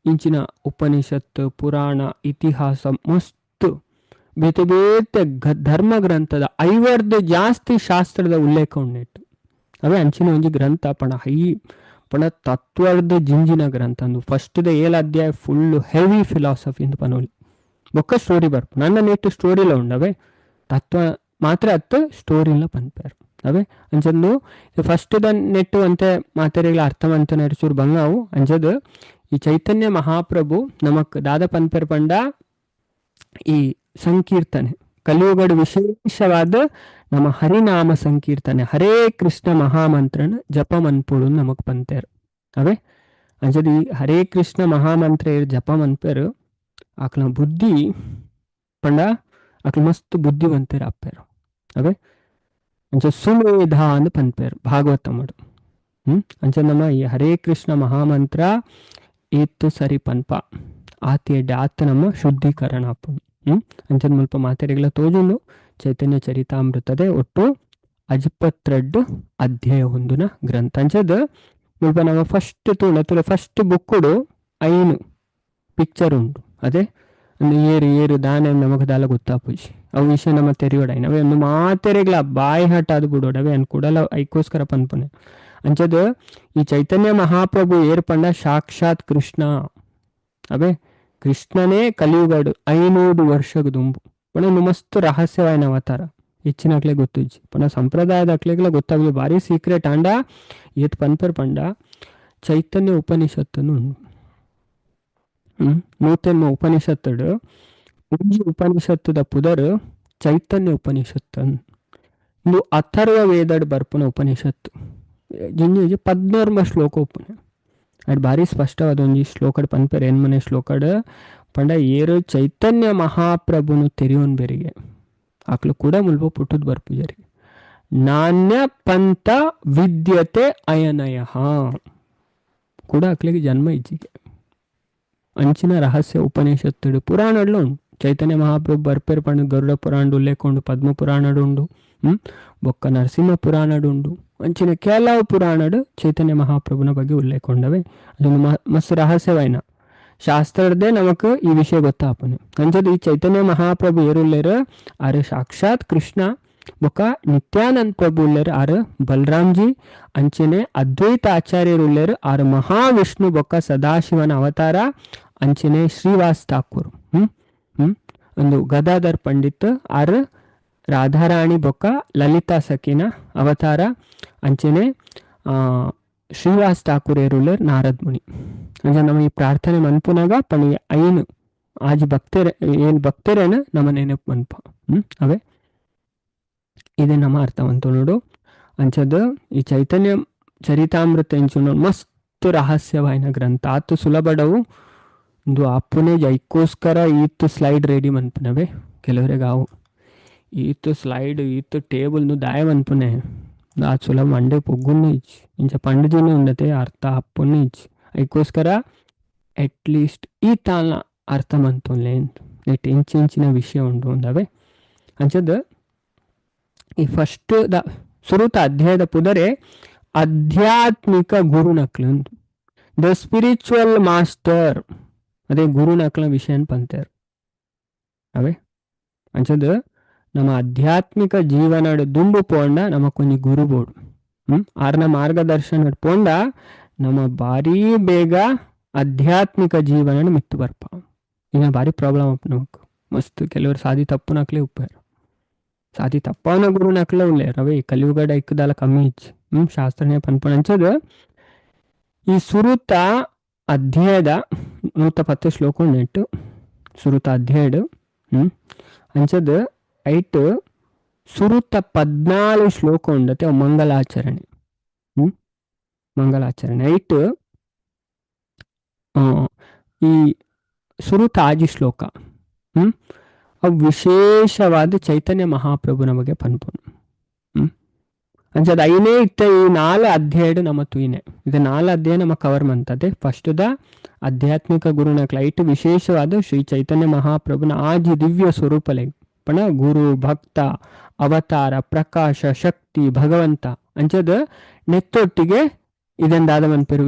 ಇಂಚಿನ ಉಪನಿಷತ್ತು ಪುರಾಣ ಇತಿಹಾಸ ಮಸ್ತ್ ಬೇತೆ ಬೇತೆ ಧರ್ಮ ಗ್ರಂಥದ 50 ಜಾಸ್ತಿ ಶಾಸ್ತ್ರದ ಉಲ್ಲೇಖ ಉಂಡಿಟ್ಟು. ಅವೇ ಅಂಚಿನ ಒಂಜಿ ಗ್ರಂಥ ಪಣ ಹೈ ಪಣ ತತ್ವದ ಜಿಂಜಿನ ಗ್ರಂಥ ಅಂದು. ಫಸ್ಟ್ದ 7 ಅಧ್ಯಾಯ ಫುಲ್ಲು ಹೆವಿ ಫಿಲಾಸಫಿ ಅಂತ ಪನೋಲಿ. ಬೊಕ್ಕ ಸ್ಟೋರಿ ಬರ್ಪು ನನ್ನ ನೆಟ್ಟು ಸ್ಟೋರಿಲ ಉಂಡವೆ ತತ್ವ ಮಾತ್ರ ಅತ್ತು ಸ್ಟೋರಿಲ ಪನ್ಪೇರು ಅವೇ ಅಂಚಂದು ಫಸ್ಟ್ದ ನೆಟ್ಟು ಅಂತೆ ಮಾತೆರೆಗಳ ಅರ್ಥ ಮಂತನ ಚೂರು ಬಂಗಾವು. ಅಂಚದು ಈ ಚೈತನ್ಯ ಮಹಾಪ್ರಭು ನಮಕ್ ದಾದ ಪನ್ಪೇರ್ ಪಂಡ ಈ ಸಂಕೀರ್ತನೆ ಕಲಿಯುಗಡ ವಿಶೇಷವಾದ ನಮ್ಮ ಹರಿನಾಮ ಸಂಕೀರ್ತನೆ ಹರೇ ಕೃಷ್ಣ ಮಹಾಮಂತ್ರನ ಜಪ ಮನ್ಪುಡು ನಮಕ್ ಪಂತೇರು ಅವೇ. ಅಂಚದ ಈ ಹರೇ ಕೃಷ್ಣ ಮಹಾಮಂತ್ರ ಜಪ ಮನ್ಪೇರು ಆಕ್ಲ ಬುದ್ಧಿ ಪಂಡ ಆಕ್ಲ ಮಸ್ತ್ ಬುದ್ಧಿವಂತೇರು ಅಪ್ಪೇರು ಅವೇ. ಅಂಚ ಸುಮೇಧ ಅಂದ್ ಪನ್ಪೇರು ಭಾಗವತ ಮಾಡು. ಅಂಚ ನಮ್ಮ ಈ ಹರೇ ಕೃಷ್ಣ ಮಹಾಮಂತ್ರ ಏತ್ತು ಸರಿ ಪನ್ಪ ಆತಿ ಎಡ್ಡೆ ಆತ ನಮ್ಮ ಶುದ್ಧೀಕರಣ ಅಪ್ಪು. ಅಂಚದ ಮುಲ್ಪ ಮಾತೆರೆಗಳ ತೋಜುಂಡು ಚೈತನ್ಯ ಚರಿತಾಮೃತದೆ ಒಟ್ಟು 22 ಅಧ್ಯಾಯ ಹೊಂದುನ ಗ್ರಂಥ. ಅಂಚದ ಮುಲ್ಪ ನಮ್ಮ ಫಸ್ಟ್ ತುಳ ಫಸ್ಟ್ ಬುಕ್ಕುಡು 5 ಪಿಕ್ಚರ್ ಉಂಟು. ಅದೇ ಒಂದು ಏರು ದಾನ ನಮಗ್ ದಾಲ ಗೊತ್ತಾಪುಜಿ ಅವು ವಿಷಯ ನಮ್ಮ ತೆರೆಯೋಡಾಯ್ನ ಅವೇ ಒಂದು ಮಾತೆರೆಗಳ ಬಾಯಿ ಹಠ ಅದು ಬಿಡೋಡವೆ ಅನ್ ಕೂಡಲ ಐಕೋಸ್ಕರ ಪನ್ಪನೆ. ಅಂಚದ ಈ ಚೈತನ್ಯ ಮಹಾಪ್ರಭು ಏರ್ಪಂಡ ಸಾಕ್ಷಾತ್ ಕೃಷ್ಣ ಅವೇ ಕೃಷ್ಣನೇ ಕಲಿಯುಗಡು 500 ವರ್ಷದ ದುಂಬು ಒಂದು ಮಸ್ತ್ ರಹಸ್ಯವಾಯಿನ ಅವತಾರ. ಹೆಚ್ಚಿನಕ್ಲೆ ಗೊತ್ತಿಜ್ಜಿ ಪಂಡ ಸಂಪ್ರದಾಯದ ಅಕ್ಲೆಗ್ಲ ಗೊತ್ತಾಗಲಿ ಭಾರಿ ಸೀಕ್ರೆಟ್ ಆಂಡ ಏತ್ ಪನ್ಪರ್ ಪಂಡ ಚೈತನ್ಯ ಉಪನಿಷತ್ತನ್ನು ಉಂಡು. ನೂತೆನ್ಮ ಉಪನಿಷತ್ತಡು ಒಂಜಿ ಉಪನಿಷತ್ತುದ ಪುದರ್ ಚೈತನ್ಯ ಉಪನಿಷತ್ತು. ಇಂದು ಅಥರ್ವ ವೇದಡ್ ಬರ್ಪುನ ಉಪನಿಷತ್ತು ಜಿಂಜಿ 14 ಶ್ಲೋಕ ಉಪ್ಪುನೆ. ಅದು ಭಾರಿ ಸ್ಪಷ್ಟವಾದ ಒಂಜಿ ಶ್ಲೋಕಡ್ ಪನ್ಪರ್ ಎನ್ಮನೆ ಶ್ಲೋಕಡ್ ಪಂಡ ಏರು ಚೈತನ್ಯ ಮಹಾಪ್ರಭುನು ತೆರಿಯೋನ್ ಬೆರಿಗೆ ಆಕ್ಲು ಕೂಡ ಮುಲ್ಪ ಪುಟ್ಟದ್ ಬರ್ಪುಜರಿ ನಾಣ್ಯ ಪಂಥ ವಿದ್ಯತೆ ಅಯನಯ ಕೂಡ ಅಕ್ಲಿಗೆ ಜನ್ಮ ಇಜ್ಜಿಗೆ ಅಂಚಿನ ರಹಸ್ಯ ಉಪನಿಷತ್ತುಡು ಪುರಾಣಡ್ಲು ಉಂಡು. ಚೈತನ್ಯ ಮಹಾಪ್ರಭು ಬರ್ಪೇರು ಪಂಡ ಗರುಡ ಪುರಾಣಡು ಉಲ್ಲೇಖ ಪದ್ಮ ಪುರಾಣಡು ಉಂಡು, ಬೊಕ್ಕ ನರಸಿಂಹ ಪುರಾಣಡು ಉಂಡು. ಅಂಚಿನ ಕೆಲವು ಪುರಾಣಡು ಚೈತನ್ಯ ಮಹಾಪ್ರಭುನ ಬಗ್ಗೆ ಉಲ್ಲೇಖ ಉಂಡವೆ. ಅದೊಂದು ಮಸ್ತ್ ರಹಸ್ಯವೈನ ಶಾಸ್ತ್ರದೇ ನಮಕ್ ಈ ವಿಷಯ ಗೊತ್ತಾಪನೆ. ಅಂಚದ ಈ ಚೈತನ್ಯ ಮಹಾಪ್ರಭು ಏರುಲ್ಲೇರು ಆರು ಸಾಕ್ಷಾತ್ ಕೃಷ್ಣ ಬೊಕ್ಕ ನಿತ್ಯಾನಂದ ಪ್ರಭು ಉಲ್ಲೇರು ಆರು ಬಲರಾಮ್ಜಿ. ಅಂಚನೆ ಅದ್ವೈತ ಆಚಾರ್ಯರು ಉಲ್ಲೇರು ಆರು ಮಹಾವಿಷ್ಣು ಬೊಕ್ಕ ಸದಾಶಿವನ ಅವತಾರ. ಅಂಚನೆ ಶ್ರೀವಾಸ್ ಠಾಕೂರ್ ಒಂದು ಗದಾಧರ್ ಪಂಡಿತ್ ಆರು ರಾಧಾರಾಣಿ ಬೊಕ್ಕ ಲಲಿತಾ ಸಖಿನ ಅವತಾರ. ಅಂಚನೆ ಶ್ರೀವಾಸ್ ಠಾಕೂರ್ ಏರುಳ್ಳರ್ ನಾರದ್ ಮುನಿ. ಅಂಚ ನಮ್ಮ ಈ ಪ್ರಾರ್ಥನೆ ಮನ್ಪುನಾಗ ಪಣಿ ಐನು ಆಜ್ ಭಕ್ತರೆ ಏನು ಭಕ್ತರೇನು ನಮ್ಮ ನೆನಪು ಮನ್ಪ ಅವೇ ಇದೇ ನಮ್ಮ ಅರ್ಥವಂತ ನೋಡು. ಅಂಚದ ಈ ಚೈತನ್ಯ ಚರಿತಾಮೃತ ಎಂಚು ಮಸ್ತ್ ರಹಸ್ಯವಾಯಿನ ಗ್ರಂಥ ಆತು ಸುಲಭಡವು ಒಂದು ಅಪ್ಪುನೇ ಜೈಕೋಸ್ಕರ ಈತು ಸ್ಲೈಡ್ ರೆಡಿ ಮನ್ಪುನವೇ ಕೆಲವರಿಗೆ ಅವು ಈತು ಸ್ಲೈಡ್ ಈತು ಟೇಬಲ್ನು ದಾಯ ಮನ್ಪುನೆ ಆ ಸುಲಭ ಮಂಡೆ ಪೊಗ್ಗುನೇ ಇಚ್ಚಿ ಇಂಚ ಪಂಡಜಿನೇ ಉಂಡತೆ ಅರ್ಥ ಅಪ್ಪುನೇ ಇಚ್ಚಿ ಅದಕ್ಕೋಸ್ಕರ ಅಟ್ಲೀಸ್ಟ್ ಈ ತಾನ ಅರ್ಥ ಮಂತೋನ್ಲೆ ನೆಟ್ ಇಂಚಿನ ವಿಷಯ ಉಂಡು ಅಂದವೆ. ಅಂಚದ ಈ ಫಸ್ಟ್ ದ ಸುರುತ ಅಧ್ಯಾಯದ ಪುದರೆ ಆಧ್ಯಾತ್ಮಿಕ ಗುರುನಕ್ಲು ದ ಸ್ಪಿರಿಚುವಲ್ ಮಾಸ್ಟರ್ ಅದೇ ಗುರುನಕ್ಲ ವಿಷಯನ್ ಪಂತೇರು ಅವೇ. ಅಂಚದ ನಮ್ಮ ಆಧ್ಯಾತ್ಮಿಕ ಜೀವನಡ್ ದುಂಬು ಪೋಂಡ ನಮಕೊಂಜಿ ಗುರು ಬೋಡು ಆರ್ನ ಮಾರ್ಗದರ್ಶನ ಪೋಂಡ ನಮ್ಮ ಭಾರಿ ಬೇಗ ಆಧ್ಯಾತ್ಮಿಕ ಜೀವನ ಮಿತ್ತು ಬರ್ಪ. ಇನ್ನ ಭಾರಿ ಪ್ರಾಬ್ಲಮ್ ಅಪ್ ನಮಕ್ ಮಸ್ತ್ ಕೆಲವರು ಸಾದಿ ತಪ್ಪು ನಕ್ಲೆ ಉಪ್ಪೇರು ಸಾದಿ ತಪ್ಪವನ ಗುರು ನಕ್ಲೆ ಉಳ್ಳೇ ರವೇ ಕಲಿಯುಗಡ ಇಕ್ಕದಲ್ಲ ಕಮ್ಮಿ ಇಚ್ಚಿ ಶಾಸ್ತ್ರನೇ ಪನ್ಪಣ. ಅಂಚದ ಈ ಸುರುತ ಅಧ್ಯಾಯದ 110 ಶ್ಲೋಕ ನೆಟ್ಟು ಸುರುತ ಅಧ್ಯಾಯಡು ಅಂಚದ ಐಟ್ ಸುರುತ 14 ಶ್ಲೋಕ ಉಂಡತೆ ಮಂಗಲಾಚರಣೆ ಮಂಗಲಾಚರಣೆ ಐಟ್ ಈ ಸುರುತ ಆಜಿ ಶ್ಲೋಕ ಅವು ವಿಶೇಷವಾದ ಚೈತನ್ಯ ಮಹಾಪ್ರಭುನ ಬಗ್ಗೆ ಪನ್ಪುನು. ಅಂಚದ ಐನೇ ಇತ್ತ ಈ 4 ಅಧ್ಯಾಯಡು ನಮ್ಮ ತುಯಿನೆ ಇದು 4 ಅಧ್ಯಾಯ ನಮ್ಮ ಕವರ್ ಮಂತದೆ. ಫಸ್ಟ್ದ ಆಧ್ಯಾತ್ಮಿಕ ಗುರುನಕ್ಲ ಐಟ್ ವಿಶೇಷವಾದ ಶ್ರೀ ಚೈತನ್ಯ ಮಹಾಪ್ರಭುನ ಆಜಿ ದಿವ್ಯ ಸ್ವರೂಪಲೆ ಪಣ ಗುರು ಭಕ್ತ ಅವತಾರ ಪ್ರಕಾಶ ಶಕ್ತಿ ಭಗವಂತ ಅಂಚದ ನೆತ್ತೊಟ್ಟಿಗೆ ಇದೆಂದಾದ ಮನ್ಪೇರು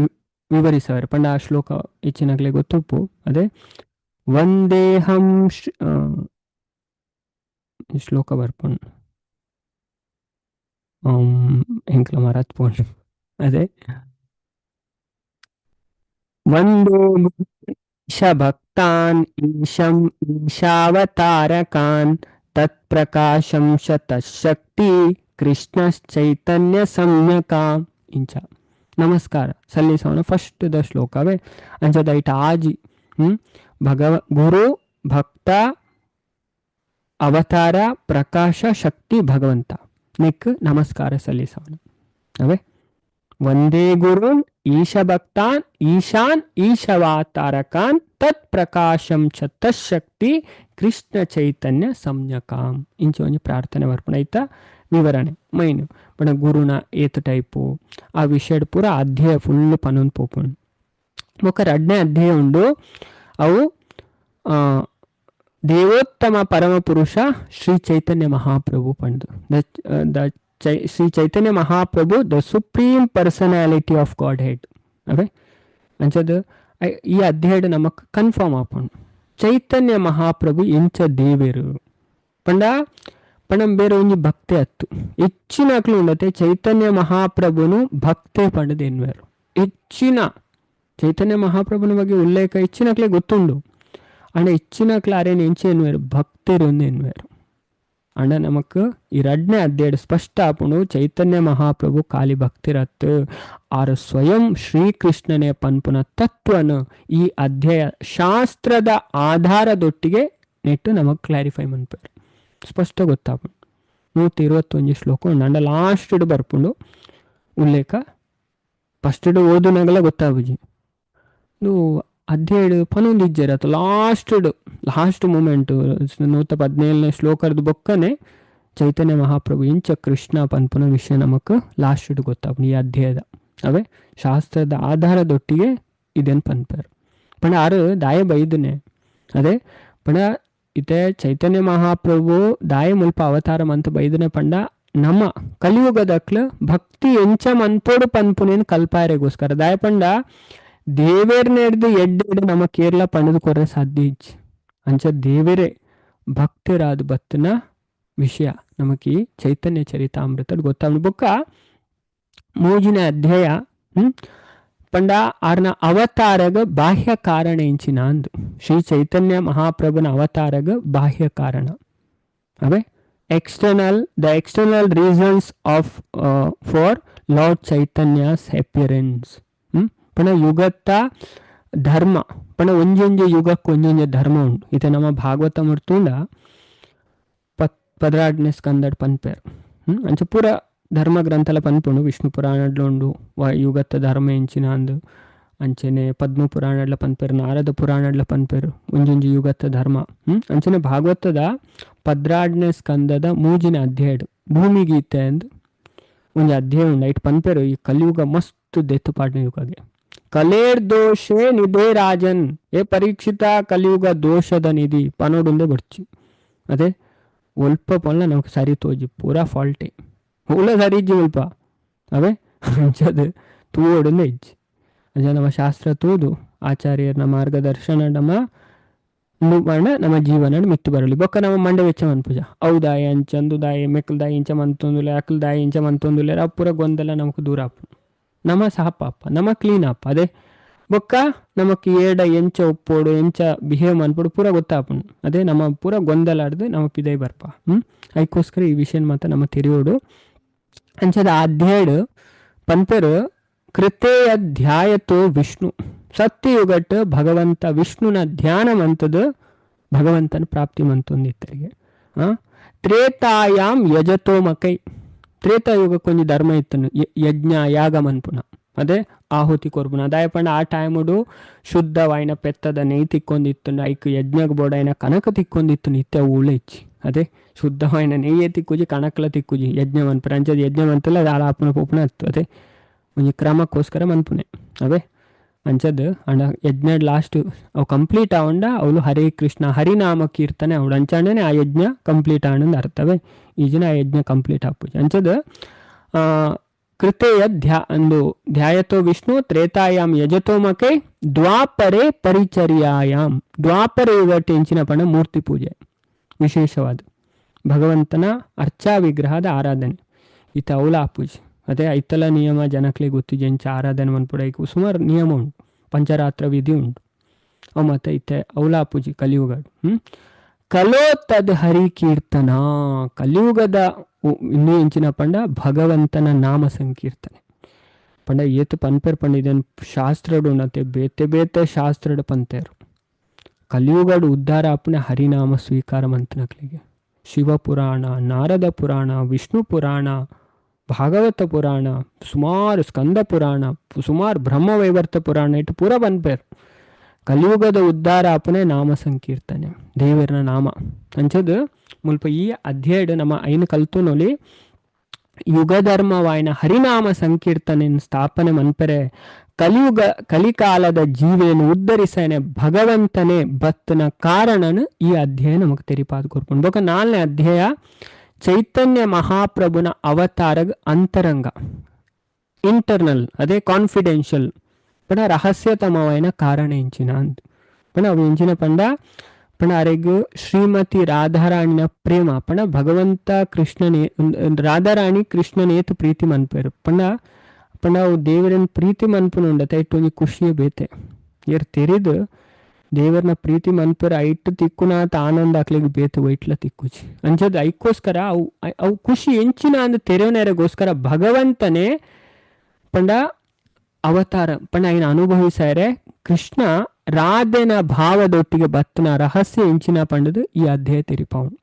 ವಿವರಿಸವರು ಪಂಡ ಆ ಶ್ಲೋಕ ಹೆಚ್ಚಿನಾಗ್ಲೇ ಗೊತ್ತುಪ್ಪು ಅದೇ ವಂದೇಹಂ ಶ್ಲೋಕ ಬರ್ಪುಂಡು ಹೆಂಕ್ಲ ಮರತ್ ಪೋಂಡು ಅದೇ ವಂದೇ ಈಶ ಭಕ್ತಾನ್ ಈಶಂ ಈಶಾವತಾರಕಾನ್ ತತ್ಪ್ರಕಾಶಂ ಶತಶಕ್ತಿ ಕೃಷ್ಣ ಚೈತನ್ಯ ಸಮ್ಯಕಾಂ ಇಂಚ ನಮಸ್ಕಾರ ಸಲ್ಲಿಸೋಣ ಫಸ್ಟ್ ದ ಶ್ಲೋಕವೇ. ಅಂಚದ ಐಟ ಆಜಿ ಗುರು ಭಕ್ತ ಅವತಾರ ಪ್ರಕಾಶ ಶಕ್ತಿ ಭಗವಂತ ನೆಕ್ ನಮಸ್ಕಾರ ಸಲ್ಲಿಸೋಣ ಅವೇ. ವಂದೇ ಗುರುನ್ ಈಶ ಭಕ್ತಾನ್ ಈಶಾನ್ ಈಶವಾತಾರಕಾನ್ ತತ್ ಪ್ರಕಾಶಂ ಶಕ್ತಿ ಕೃಷ್ಣ ಚೈತನ್ಯ ಸಮ್ಯಕಾಂ ಇಂಚ ಒಂಜಿ ಪ್ರಾರ್ಥನೆ ಬರ್ಪಣ ಐತ ವಿವರಣೆ ಮೈನ್ ಪಣ ಗುರುನ ಏತ್ ಟೈಪು ಆ ವಿಷಯಡ್ ಪೂರ ಅಧ್ಯಾಯ ಫುಲ್ ಪನೊಂದು ಪೋಪುಂಡು. ఒక 2ನೇ ಅಧ್ಯಾಯ ಉಂಡು ಅವು ದೇವೋತ್ತಮ ಪರಮ ಪುರುಷ ಶ್ರೀ ಚೈತನ್ಯ ಮಹಾಪ್ರಭು Pandu Shri Chaitanya Mahaprabhu the supreme personality of Godhead ಅವೇ. ಅಂಚದ ಈ ಅಧ್ಯಾಯ ನಮಕ್ ಕನ್ಫರ್ಮ್ ಆಪುಂಡು ಚೈತನ್ಯ ಮಹಾಪ್ರಭು ಎಂಚ ದೇವೇರು ಪಂಡ ಪಣಂ ಬೇರೆ ಒಂಜಿ ಭಕ್ತೆ ಅತ್ತು ಹೆಚ್ಚಿನಕ್ಲು ಉಂಡತೆ ಚೈತನ್ಯ ಮಹಾಪ್ರಭುನು ಭಕ್ತೆ ಪಂಡದ ಎನ್ವೇರು ಹೆಚ್ಚಿನ ಚೈತನ್ಯ ಮಹಾಪ್ರಭುನ ಬಗ್ಗೆ ಉಲ್ಲೇಖ ಹೆಚ್ಚಿನಕ್ಲೆ ಗೊತ್ತುಂಡು ಅಂಡ್ ಹೆಚ್ಚಿನಕ್ಲೆ ಅರೇನು ಎಂಚ ಎನ್ವೇರು ಭಕ್ತರು ಎನ್ವೇರು ಅಂಡ ನಮಕ್ ಈ 2ನೇ ಅಧ್ಯಾಯ ಸ್ಪಷ್ಟ ಆಪುಂಡು ಚೈತನ್ಯ ಮಹಾಪ್ರಭು ಖಾಲಿ ಭಕ್ತಿರತ್ ಆರು ಸ್ವಯಂ ಶ್ರೀಕೃಷ್ಣನೇ ಪನ್ಪುನ ತತ್ವನು ಈ ಅಧ್ಯಾಯ ಶಾಸ್ತ್ರದ ಆಧಾರದೊಟ್ಟಿಗೆ ನೆಟ್ಟು ನಮಗ್ ಕ್ಲಾರಿಫೈ ಮನ್ಪೇರು ಸ್ಪಷ್ಟ ಗೊತ್ತಾಪುಂಡು. 121 ಶ್ಲೋಕ ಉಂಡು ಅಂಡ ಲಾಸ್ಟ್ ಬರ್ಪುಂಡು ಉಲ್ಲೇಖ ಫಸ್ಟ್ ಓದುನಾಗಲ ಗೊತ್ತಾಬುಜಿ ಅಧ್ಯಾಯ ಪನೊಂದು ಇಜ್ಜೆರತ್ತು ಲಾಸ್ಟ್ ಮೂಮೆಂಟ್ 117ನೇ ಶ್ಲೋಕದ ಬೊಕ್ಕನೆ ಚೈತನ್ಯ ಮಹಾಪ್ರಭು ಇಂಚ ಕೃಷ್ಣ ಪನ್ಪುನ ವಿಷಯ ನಮಕ್ ಲಾಸ್ಟ್ ಗೊತ್ತಾಪುಂಡು ಈ ಅಧ್ಯಾಯದ ಅವೇ ಶಾಸ್ತ್ರದ ಆಧಾರದೊಟ್ಟಿಗೆ ಇದೇನು ಪನ್ಪೇರು ಪಂಡ ಆರು ದಾಯ ಬೈದನೆ ಅದೇ ಪಂಡ ಇತ್ತೆ ಚೈತನ್ಯ ಮಹಾಪ್ರಭು ದಾಯ ಮುಲ್ಪ ಅವತಾರ ಮಂತ ಬೈದನೆ ಪಂಡ ನಮ್ಮ ಕಲಿಯುಗದಕ್ಲು ಭಕ್ತಿ ಎಂಚ ಮಂತೋಡು ಪನ್ಪುನೇನು ಕಲ್ಪಾಯರೆಗೋಸ್ಕರ ದಾಯ ಪಂಡ ದೇವೇರ್ನ ಹಿಡ್ದು ಎಡ್ಡು ನಮ್ಮ ಕೇರಳ ಪಂಡದು ಕೊರ್ರೆ ಸಾಧ್ಯ ಇಜ್ಜಿ ಅಂಚ ದೇವರೇ ಭಕ್ತಿರಾದ ಬತ್ತನ ವಿಷಯ ನಮಕಿ ಚೈತನ್ಯ ಚರಿತಾಮೃತ ಗೊತ್ತಾಗ ಬೊಕ್ಕ ಮೂಜಿನ ಅಧ್ಯಾಯ ಪಂಡ ಆರ್ನ ಅವತಾರಗ ಬಾಹ್ಯ ಕಾರಣ ಎಂಚಿನ ಅಂದು ಶ್ರೀ ಚೈತನ್ಯ ಮಹಾಪ್ರಭುನ ಅವತಾರಗ ಬಾಹ್ಯ ಕಾರಣ ಅವೇ the external reasons of for Lord Chaitanya's appearance. ಪಣ ಯುಗತ್ತ ಧರ್ಮ ಪಣ ಒಂಜೊಂಜೆ ಯುಗಕ್ಕೆ ಒಂಜೊಂಜೆ ಧರ್ಮ ಉಂಟು ಇದು ನಮ್ಮ ಭಾಗವತ ಮುರ್ತುಂಡ 16ನೇ ಸ್ಕಂದಡ್ ಪನ್ಪೇರು ಅಂಚ ಪೂರ ಧರ್ಮ ಗ್ರಂಥಲ ಪನ್ಪುಂಡು ವಿಷ್ಣು ಪುರಾಣಡ್ಲ ಉಂಡು ಯುಗತ್ತ ಧರ್ಮ ಎಂಚಿನ ಅಂದು ಅಂಚನೆ ಪದ್ಮ ಪುರಾಣಡ್ಲ ಪನ್ಪೇರು ನಾರದ ಪುರಾಣಡ್ಲ ಪನ್ಪೇರು ಒಂಜೊಂಜಿ ಯುಗತ್ತ ಧರ್ಮ ಅಂಚನೆ ಭಾಗವತದ 16ನೇ ಸ್ಕಂದದ ಮೂಜಿನ ಅಧ್ಯಾಯ ಭೂಮಿಗೀತೆ ಅಂದು ಒಂದು ಅಧ್ಯಾಯ ಉಂಡು ಐಟ್ ಪನ್ಪೇರು ಈ ಕಲಿಯುಗ ಮಸ್ತ್ ದೆತ್ತು ಪಾಡ್ನ ಯುಗಗೆ ಕಲೇರ್ ದೋಷೆ ನಿಧೇ ರಾಜನ್ ಏ ಪರೀಕ್ಷಿತ ಕಲಿಯುಗ ದೋಷದ ನಿಧಿ ಪನೋಡುಂದೆ ಬರ್ಚಿ ಅದೇ ಒಲ್ಪ ಪೊಲ್ಲ ನಮಗೆ ಸರಿ ತೋಜಿ ಪೂರಾ ಫಾಲ್ಟೇ ಉಳ್ಳ ಸರಿ ಇಜ್ಜಿ ಒಲ್ಪ ಅವೇ ಅಂಚದು ತೂವೋಡುಂದೆ ಇಜ್ಜಿ ಅಂಚ ನಮ್ಮ ಶಾಸ್ತ್ರ ತೂದು ಆಚಾರ್ಯರ ಮಾರ್ಗದರ್ಶನ ನಮ್ಮ ಜೀವನ ಮಿತ್ತು ಬರಲಿ ಬೊಕ್ಕ ನಮ್ಮ ಮಂಡೆ ವೆಚ್ಚ ಮನ್ಪುಜ ಔದಾಯ ಅಂಚಂದುದಾಯ ಮೆಕ್ಕಲ್ದಾಯ ಇಂಚ ಮಂತೊಂದುಲೆ ಅಕಲ್ದಾಯ ಇಂಚ ಮಂತೊಂದುಲೆ ಪೂರ ಗೊಂದಲ ನಮಕ್ ದೂರ ಆಪು ನಮ್ಮ ಸಹಪಾಪ ನಮ್ಮ ಕ್ಲೀನ್ ಅಪ್ಪ ಅದೇ ಬೊಕ್ಕ ನಮಕ್ ಏಡ ಎಂಚ ಒಪ್ಪೋಡು ಎಂಚ ಬಿಹೇವ್ ಮನ್ಪೋಡು ಪೂರ ಗೊತ್ತಾಪುಂಡು ಅದೇ ನಮ್ಮ ಪೂರ ಗೊಂದಲಾಡ್ದು ನಮ್ಮ ಪಿದೈ ಬರ್ಪ ಅದಕ್ಕೋಸ್ಕರ ಈ ವಿಷಯ ಮಾತ್ರ ನಮ್ಮ ತಿರಿಯೋಡು ಅಂಚದ ಅಧ್ಯಾಯ ಪನ್ಪೇರು ಕೃತೇಯ ಧ್ಯಾಯತೋ ವಿಷ್ಣು ಸತ್ಯಯುಗಟ್ ಭಗವಂತ ವಿಷ್ಣುನ ಧ್ಯಾನ ಮಂತದ ಭಗವಂತನ ಪ್ರಾಪ್ತಿ ಮಂತೊಂದಿತ್ತರಿಗೆ ತ್ರೇತಾಯಾಮ್ ಯಜತೋ ಮಕೈ ತ್ರೇತಾಯುಗಕ್ಕೊಂದು ಧರ್ಮ ಇತ್ತನು ಯಜ್ಞ ಯಾಗ ಮನ್ಪುನ ಅದೇ ಆಹುತಿ ಕೊರ್ಬುನ ಅದಾಯ ಪಂಡ ಆ ಟೈಮುಡು ಶುದ್ಧವಾಯಿನ ಪೆತ್ತದ ನೆಯ್ ತಿಕ್ಕೊಂದಿತ್ತು ಐಕ್ ಯಜ್ಞಗ್ ಬೋಡಾಯಿನ ಕನಕ ತಿಕ್ಕೊಂದಿತ್ತು ನಿತ್ಯ ಉಳ್ಳೆ ಇಚ್ಚಿ ಅದೇ ಶುದ್ಧವಾಯಿನ ನೆಯ್ಯೇ ತಿಕ್ಕುಜಿ ಕಣಕ್ಲ ತಿಕ್ಕುಜಿ ಯಜ್ಞ ಮನ್ಪುನ ಅಂಚದ ಯಜ್ಞ ಮಂತಲ್ಲ ಅದು ಆಲಾಪನ ಪೋಪನ ಹತ್ತು ಅದೇ ಒಂಜಿ ಕ್ರಮಕ್ಕೋಸ್ಕರ ಮನ್ಪುನೆ ಅವೇ ಅಂಚದ್ ಅಂಡ ಯಜ್ಞ ಲಾಸ್ಟ್ ಅವು ಕಂಪ್ಲೀಟ್ ಆವಂಡ ಅವಳು ಹರೇ ಕೃಷ್ಣ ಹರಿನಾಮ ಕೀರ್ತನೆ ಅವಳು ಅಂಚಾಂಡನೆ ಆ ಯಜ್ಞ ಕಂಪ್ಲೀಟ್ ಆನಂದ ಅರ್ಥವೇ ಈಜಿನ ಆ ಯಜ್ಞ ಕಂಪ್ಲೀಟ್ ಆಪುಜಿ ಅಂಚದ್ ಕೃತೆಯ ಧ್ಯಾಯತೋ ವಿಷ್ಣು ತ್ರೇತಾಯಾಮ್ ಯಜತೋಮಕೆ ದ್ವಾಪರೆ ಪರಿಚರ್ಯಾಯಾಮ್ ದ್ವಾಪರ ಯುಗ ಟೆಂಚಿನ ಪಣ ಮೂರ್ತಿ ಪೂಜೆ ವಿಶೇಷವಾದ ಭಗವಂತನ ಅರ್ಚಾ ವಿಗ್ರಹದ ಆರಾಧನೆ ಈತ ಅವಳ ಪೂಜೆ ಅದೇ ಐತಲ ನಿಯಮ ಜನಕ್ಲೆ ಗೊತ್ತು ಜಂಚ ಆರಾಧನೆ ಮನ್ಪುಡ ಈಗ ಸುಮಾರು ನಿಯಮ ಉಂಟು ಪಂಚರಾತ್ರ ವಿಧಿ ಉಂಟು ಅವು ಮತ್ತೆ ಇತ್ತೆ ಅವಲಾ ಪೂಜೆ ಕಲಿಯುಗಡು ಕಲೋ ತದ್ ಹರಿ ಕೀರ್ತನ ಕಲಿಯುಗದ ಇನ್ನೂ ಇಂಚಿನ ಪಂಡ ಭಗವಂತನ ನಾಮ ಸಂಕೀರ್ತನೆ ಪಂಡ ಏತು ಪನ್ಪೇರ್ ಪಂಡ ಇದನ್ನು ಶಾಸ್ತ್ರಡು ಉನ್ನತೆ ಬೇತೆ ಬೇತೆ ಶಾಸ್ತ್ರಡು ಪಂತೇರು ಕಲಿಯುಗಡು ಉದ್ಧಾರ ಅಪ್ಪನೆ ಹರಿನಾಮ ಸ್ವೀಕಾರ ಮಂತನಕ್ಲಿಗೆ ಶಿವಪುರಾಣ ನಾರದ ಪುರಾಣ ವಿಷ್ಣು ಪುರಾಣ ಭಾಗವತ ಪುರಾಣ ಸುಮಾರು ಸ್ಕಂದ ಪುರಾಣ ಸುಮಾರು ಬ್ರಹ್ಮವೈವರ್ತ ಪುರಾಣ ಇಟ್ಟು ಪೂರ ಬಂದ್ಪೇರು ಕಲಿಯುಗದ ಉದ್ಧಾರ ಅಪ್ಪನೆ ನಾಮ ಸಂಕೀರ್ತನೆ ದೇವರ ನಾಮ ಅಂಚದು ಮುಲ್ಪ ಈ ಅಧ್ಯಾಯ ನಮ್ಮ ಐನು ಕಲ್ತುನೊಲಿ ಯುಗ ಧರ್ಮವಾಯಿನ ಹರಿನಾಮ ಸಂಕೀರ್ತನೆ ಸ್ಥಾಪನೆ ಮನ್ಪೆರೆ ಕಲಿಕಾಲದ ಜೀವೇನು ಉದ್ಧರಿಸೇನೆ ಭಗವಂತನೇ ಬತ್ತನ ಕಾರಣನು ಈ ಅಧ್ಯಾಯ ನಮಗೆ ತೆರಿಪಾದ ಕೊರ್ಕೊಂಡು ಬೊಕ 4ನೇ ಅಧ್ಯಾಯ ಚೈತನ್ಯ ಮಹಾಪ್ರಭುನ ಅವತಾರಗ ಅಂತರಂಗ ಇಂಟರ್ನಲ್ ಅದೇ ಕಾನ್ಫಿಡೆನ್ಷಿಯಲ್ ಪಣ ರಹಸ್ಯತಮವಾಯಿನ ಕಾರಣ ಎಂಚಿನ ಅಂತ ಪಣ ಅವು ಎಂಚಿನ ಪಂಡ ಪಣ ಅರೆಗು ಶ್ರೀಮತಿ ರಾಧಾರಾಣಿನ ಪ್ರೇಮ ಪಣ ಭಗವಂತ ಕೃಷ್ಣನೇ ರಾಧಾರಾಣಿ ಕೃಷ್ಣನೇತು ಪ್ರೀತಿ ಮನ್ಪೇರು ಪಂಡ ಪಂಡ ಅವು ದೇವರನ್ನ ಪ್ರೀತಿ ಮನ್ಪುನುಂಡತ ಇಟ್ಟು ಖುಷಿಯೇ ಬೇತೆ ಏರ್ ತೆರಿದು ದೇವರನ್ನ ಪ್ರೀತಿ ಮನ್ಪರ ಐಟ್ ತಿಕ್ಕುನಾತ ಆನಂದ ಹಾಕ್ಲಿಕ್ಕೆ ಬೇತು ವೈಟ್ಲ ತಿಕ್ಕುಚಿ ಅಂಚದ ಐಕ್ಕೋಸ್ಕರ ಅವು ಖುಷಿ ಎಂಚಿನ ಅಂದ ತೆರೆವನೇರಗೋಸ್ಕರ ಭಗವಂತನೇ ಪಂಡ ಅವತಾರ ಪಂಡ ఆయన ಅನುಭವಿಸಾರೆ ಕೃಷ್ಣ ರಾಧೆನ ಭಾವದೊಟ್ಟಿಗೆ ಬತ್ತನ ರಹಸ್ಯ ಎಂಚಿನ ಪಂಡದು ಈ ಅಧ್ಯಾಯ ತೆರಿಪಾವನು